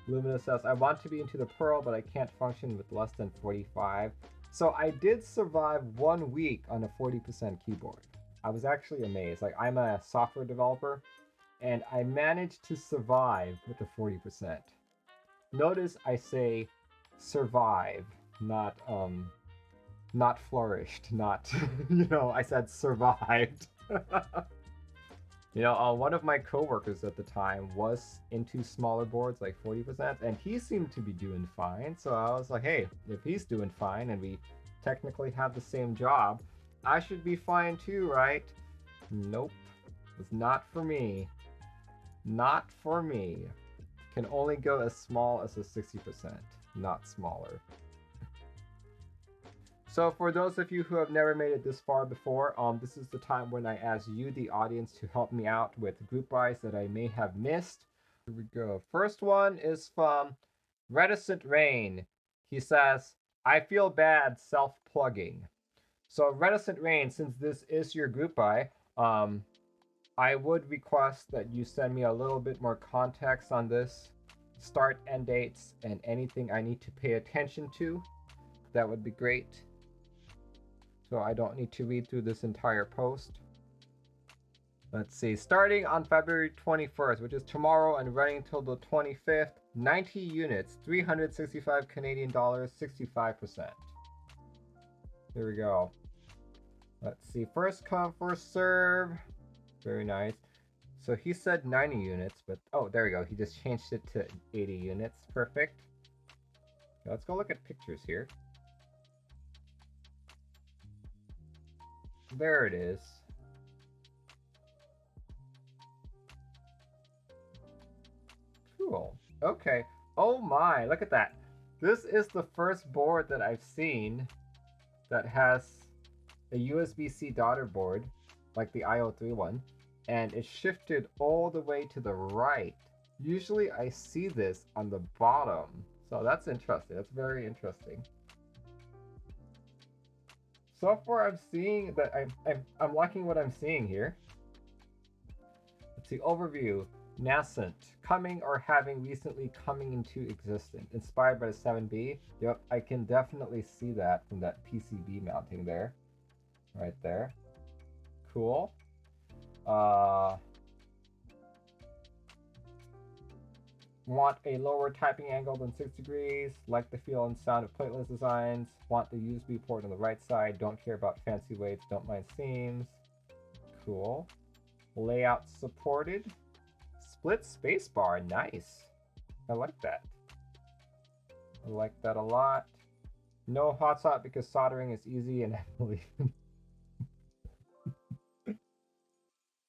Lumina says, I want to be into the Pearl, but I can't function with less than 45. So I did survive 1 week on a 40% keyboard. I was actually amazed. Like, I'm a software developer, and I managed to survive with the 40%. Notice I say survive, not flourished, not, I said survived. One of my coworkers at the time was into smaller boards, like 40%, and he seemed to be doing fine. So I was like, hey, if he's doing fine and we technically have the same job, I should be fine too, right? Nope. It's not for me. Not for me. Can only go as small as a 60%, not smaller. So for those of you who have never made it this far before, this is the time when I ask you, the audience, to help me out with group buys that I may have missed. Here we go. First one is from Reticent Rain. He says, I feel bad self-plugging. So Reticent Rain, since this is your group buy, I would request that you send me a little bit more context on this, start, end dates, and anything I need to pay attention to. That would be great. So I don't need to read through this entire post. Let's see, starting on February 21st, which is tomorrow, and running till the 25th, 90 units, 365 Canadian dollars, 65%. Here we go. Let's see, first come, first serve. Very nice. So he said 90 units, but oh, there we go. He just changed it to 80 units. Perfect. Okay, let's go look at pictures here. There it is. Cool. Okay. Oh my, look at that. This is the first board that I've seen that has a USB-C daughter board, like the IO3 one, and it's shifted all the way to the right. Usually I see this on the bottom. So that's interesting. That's very interesting. So far, I'm seeing that I'm liking what I'm seeing here. Let's see, overview. Nascent, coming or having recently coming into existence. Inspired by the 7B. Yep, I can definitely see that from that PCB mounting there. Right there. Cool. Want a lower typing angle than 6 degrees, like the feel and sound of plateless designs, want the USB port on the right side, don't care about fancy weights, don't mind seams. Cool. Layout supported. Split spacebar, nice. I like that. I like that a lot. No hot swap because soldering is easy and I believe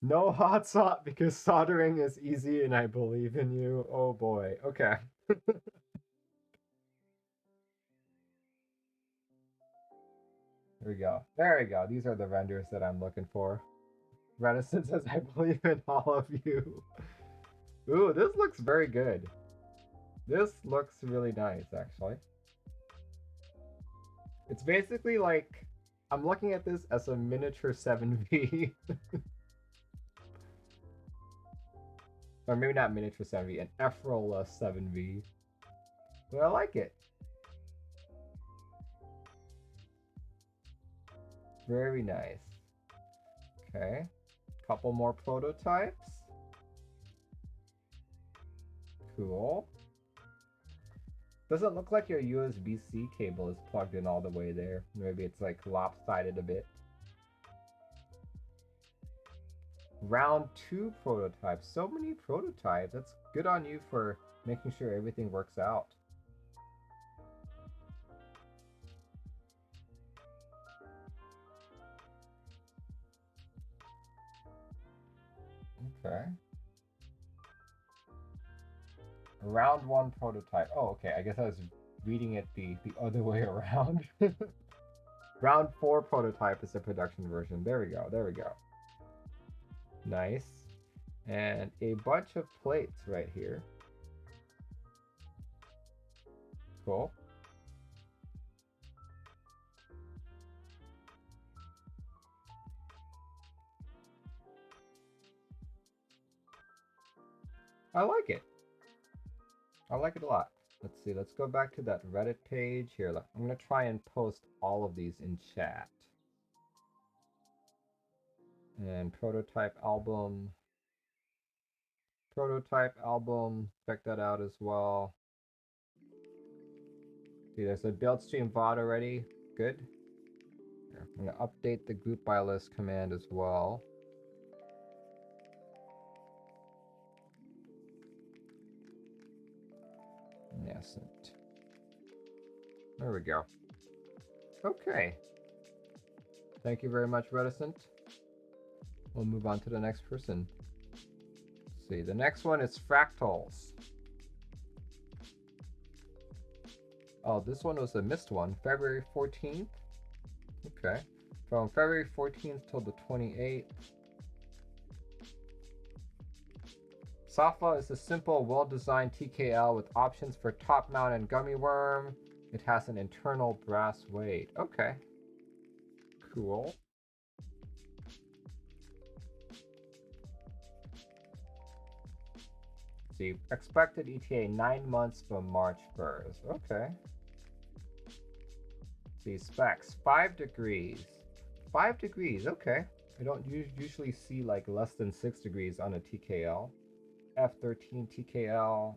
No hot sauce because soldering is easy and I believe in you. Oh boy. Okay. There we go. There we go. These are the renders that I'm looking for. Reticence says, I believe in all of you. Ooh, this looks very good. This looks really nice, actually. It's basically like, I'm looking at this as a miniature 7V. Or maybe not miniature 7V, an Efrola 7V. But I like it. Very nice. Okay. Couple more prototypes. Cool. Doesn't look like your USB-C cable is plugged in all the way there. Maybe it's like lopsided a bit. Round 2 prototypes. So many prototypes. That's good on you for making sure everything works out. Okay. Round 1 prototype. Oh, okay. I guess I was reading it the other way around. Round 4 prototype is the production version. There we go. There we go. Nice. And a bunch of plates right here. Cool. I like it. I like it a lot. Let's see. Let's go back to that Reddit page here. I'm going to try and post all of these in chat. And prototype album. Prototype album. Check that out as well. See, there's a build stream VOD already. Good. Here, I'm going to update the group by list command as well. Nascent. There we go. Okay. Thank you very much, Reticent. We'll move on to the next person. Let's see, the next one is Fractals. Oh, this one was a missed one. February 14th. Okay. From February 14th till the 28th. Safa is a simple, well-designed TKL with options for top mount and gummy worm. It has an internal brass weight. Okay. Cool. See, expected ETA 9 months from March 1st. Okay. See, specs 5 degrees. 5 degrees, okay. I don't usually see like less than 6 degrees on a TKL. F13 TKL,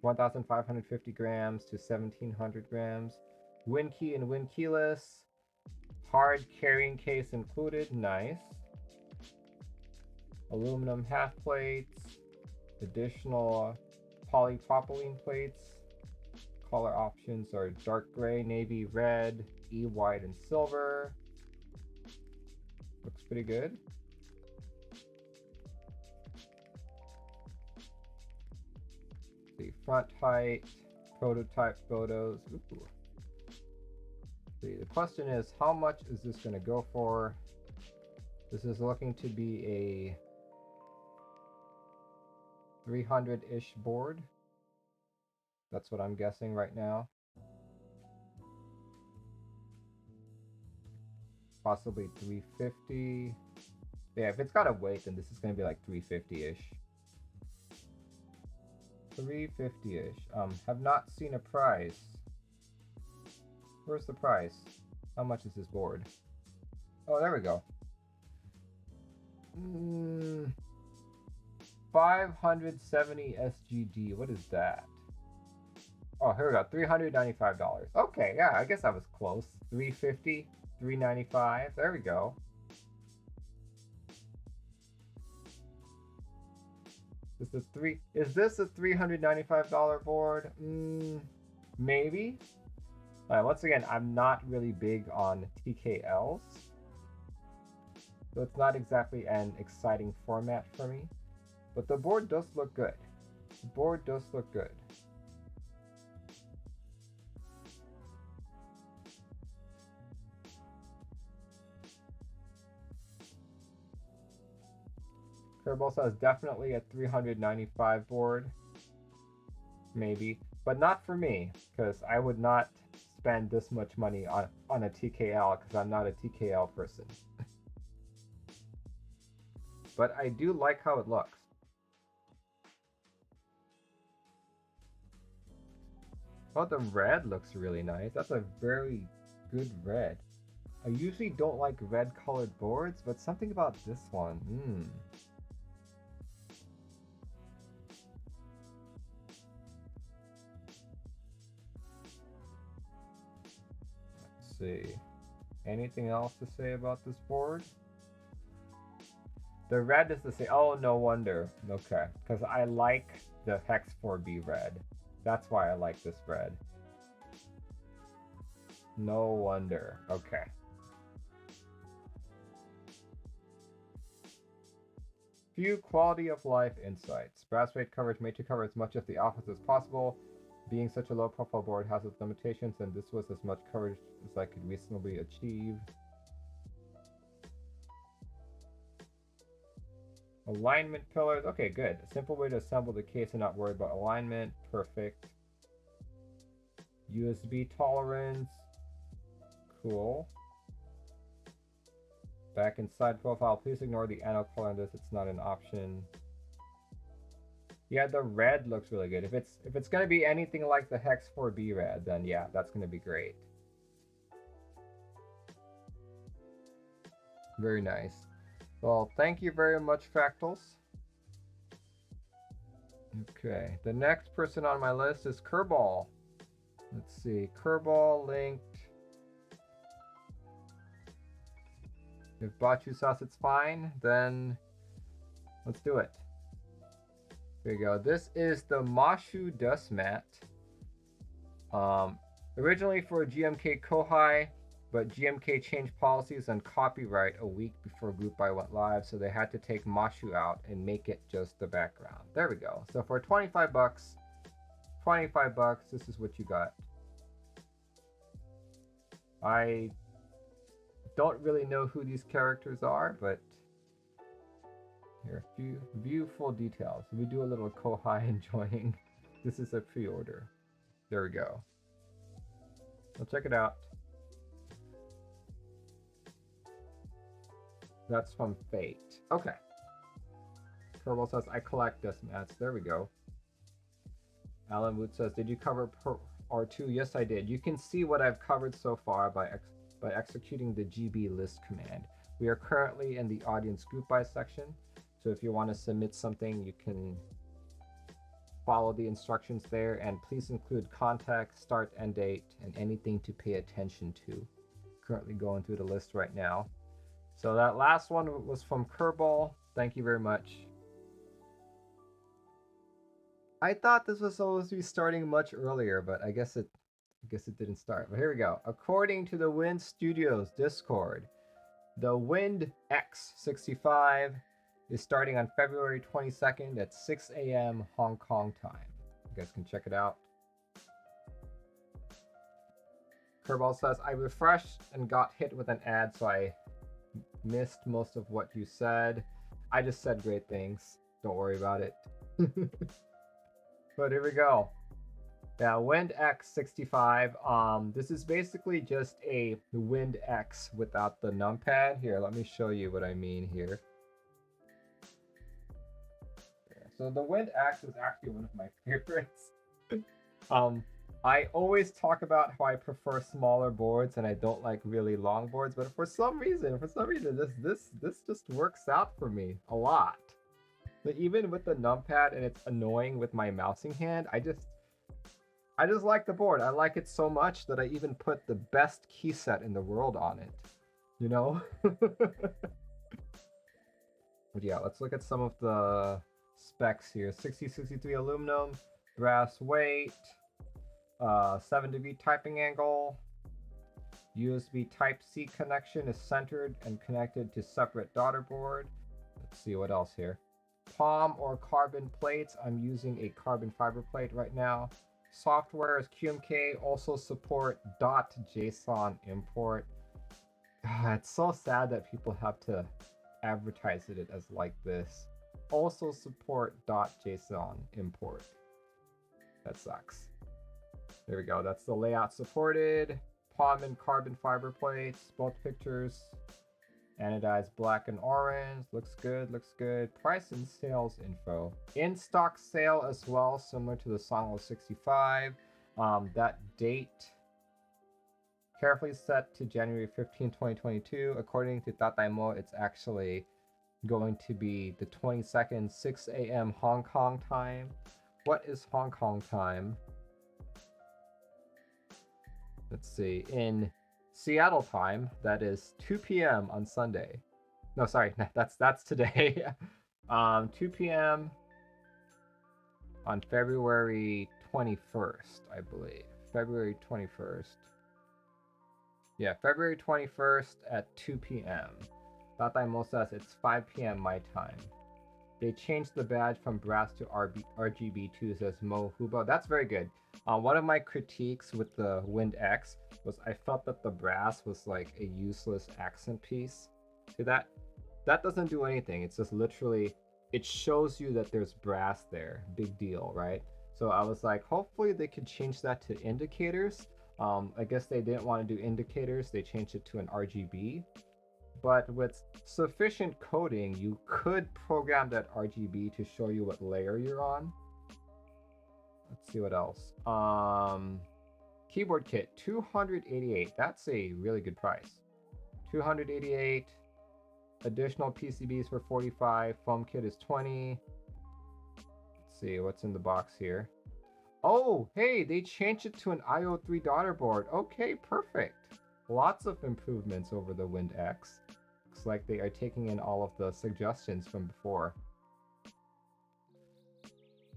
1,550 grams to 1,700 grams. Win key and win keyless. Hard carrying case included, nice. Aluminum half plates. Additional polypropylene plates. Color options are dark gray, navy, red, E-white, and silver. Looks pretty good. The front height, prototype photos. Ooh. See, the question is, how much is this going to go for? This is looking to be a 300-ish board. That's what I'm guessing right now. Possibly 350. Yeah, if it's got a weight, then this is going to be like 350-ish. 350-ish. Have not seen a price. Where's the price? How much is this board? Oh, there we go. 570 SGD. What is that? Oh, here we go. $395. Okay, yeah, I guess I was close. 350, 395. There we go. Is this a $395 board? Maybe. Once again, I'm not really big on TKLs. So it's not exactly an exciting format for me. But the board does look good. The board does look good. Kerbal says definitely a 395 board. Maybe. But not for me, because I would not spend this much money on a TKL, because I'm not a TKL person. But I do like how it looks. Oh, the red looks really nice. That's a very good red. I usually don't like red colored boards, but something about this one. Let's see. Anything else to say about this board? The red is the same. Oh, no wonder. Okay. Because I like the Hex 4B red. That's why I like this red. No wonder. Okay. Few quality of life insights. Brass weight coverage made to cover as much of the office as possible. Being such a low profile board has its limitations, and this was as much coverage as I could reasonably achieve. Alignment pillars. Okay, good. A simple way to assemble the case and not worry about alignment. Perfect. USB tolerance. Cool. Back in side profile. Please ignore the anode color on this. It's not an option. Yeah, the red looks really good. If it's gonna be anything like the Hex 4B red, then yeah, that's gonna be great. Very nice. Well, thank you very much, Fractals. Okay, the next person on my list is Kerbal. Let's see, Kerbal linked. If Bachu sauce it's fine, then let's do it. There you go. This is the Mashu dust mat. Originally for GMK Kouhai, but GMK changed policies on copyright a week before Group Buy went live, so they had to take Mashu out and make it just the background. There we go. So for 25 bucks, this is what you got. I don't really know who these characters are, but here, view full details. We do a little Kouhai enjoying. This is a pre-order. There we go. We'll check it out. That's from Fate. Okay. Kerbal says, I collect dust mats. There we go. Alan Wood says, did you cover R2? Yes, I did. You can see what I've covered so far by executing the GB list command. We are currently in the audience group buy section. So if you want to submit something, you can follow the instructions there, and please include contact, start, end date, and anything to pay attention to. Currently going through the list right now. So that last one was from Kerbal. Thank you very much. I thought this was supposed to be starting much earlier, but I guess it didn't start. But here we go. According to the Wind Studios Discord, the Wind X65 is starting on February 22nd at 6 a.m. Hong Kong time. You guys can check it out. Kerbal says, I refreshed and got hit with an ad, so I missed most of what you said. I just said great things. Don't worry about it. But here we go. Yeah, Wind X65. This is basically just a Wind X without the numpad. Here, let me show you what I mean here. So the Wind X is actually one of my favorites. I always talk about how I prefer smaller boards and I don't like really long boards, but for some reason, this just works out for me a lot. But even with the numpad and it's annoying with my mousing hand, I just like the board. I like it so much that I even put the best key set in the world on it. You know? But yeah, let's look at some of the specs here. 6063 aluminum, brass weight, 7 degree typing angle, USB Type-C connection is centered and connected to separate daughter board. Let's see what else here. Palm or carbon plates. I'm using a carbon fiber plate right now. Software is QMK. Also support .json import. It's so sad that people have to advertise it as like this. Also support .json import. That sucks. There we go. That's the layout supported. Palm and carbon fiber plates. Both pictures. Anodized black and orange. Looks good, looks good. Price and sales info. In stock sale as well, similar to the Sangeo 65. That date carefully set to January 15, 2022. According to Tataimo, it's actually going to be the 22nd, 6 a.m. Hong Kong time. What is Hong Kong time? Let's see. In Seattle time, that is 2 p.m. on Sunday. No, sorry, that's today. 2 p.m. on February 21st, I believe. February 21st. Yeah, February 21st at 2 p.m. Tataimo says it's 5 p.m. my time. They changed the badge from brass to RGB2, says Mohuba. That's very good. One of my critiques with the Wind X was I felt that the brass was like a useless accent piece to that. That doesn't do anything. It's just literally, it shows you that there's brass there. Big deal, right? So I was like, hopefully they could change that to indicators. I guess they didn't want to do indicators. They changed it to an RGB. But with sufficient coding, you could program that RGB to show you what layer you're on. Let's see what else. Keyboard kit, 288. That's a really good price. 288. Additional PCBs for 45. Foam kit is 20. Let's see what's in the box here. Oh, hey, they changed it to an IO3 daughter board. Okay, perfect. Lots of improvements over the Wind X. Looks like they are taking in all of the suggestions from before.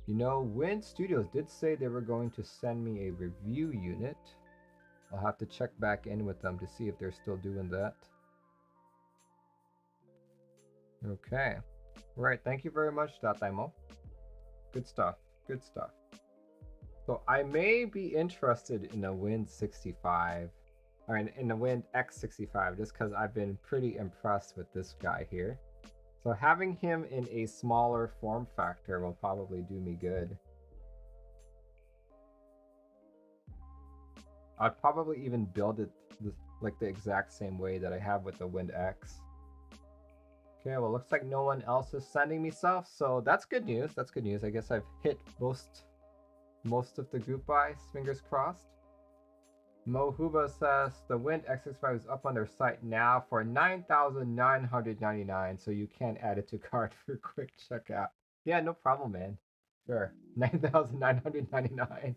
You know, Wind Studios did say they were going to send me a review unit. I'll have to check back in with them to see if they're still doing that. Okay. Right, thank you very much, Tataimo. Good stuff, good stuff. So I may be interested in a Wind 65. Or in the Wind X65, just because I've been pretty impressed with this guy here. So having him in a smaller form factor will probably do me good. I'd probably even build it like the exact same way that I have with the Wind X. Okay, well, looks like no one else is sending me stuff, so that's good news. That's good news. I guess I've hit most of the group buys, fingers crossed. Mohuba says the Wind X65 is up on their site now for $9,999, so you can add it to cart for quick checkout. Yeah, no problem, man. Sure, $9,999.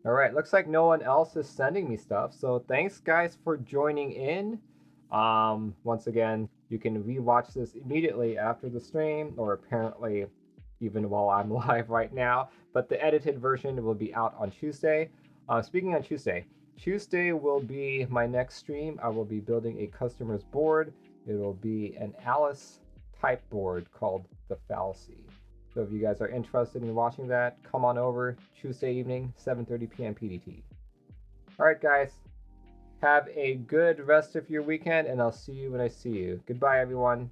All right, looks like no one else is sending me stuff, so thanks guys for joining in. Once again, you can rewatch this immediately after the stream, or apparently even while I'm live right now, but the edited version will be out on Tuesday. Speaking on Tuesday will be my next stream. I will be building a customer's board. It will be an Alice type board called The Fallacy. So if you guys are interested in watching that, come on over Tuesday evening, 7:30 p.m. PDT. All right, guys, have a good rest of your weekend, and I'll see you when I see you. Goodbye, everyone.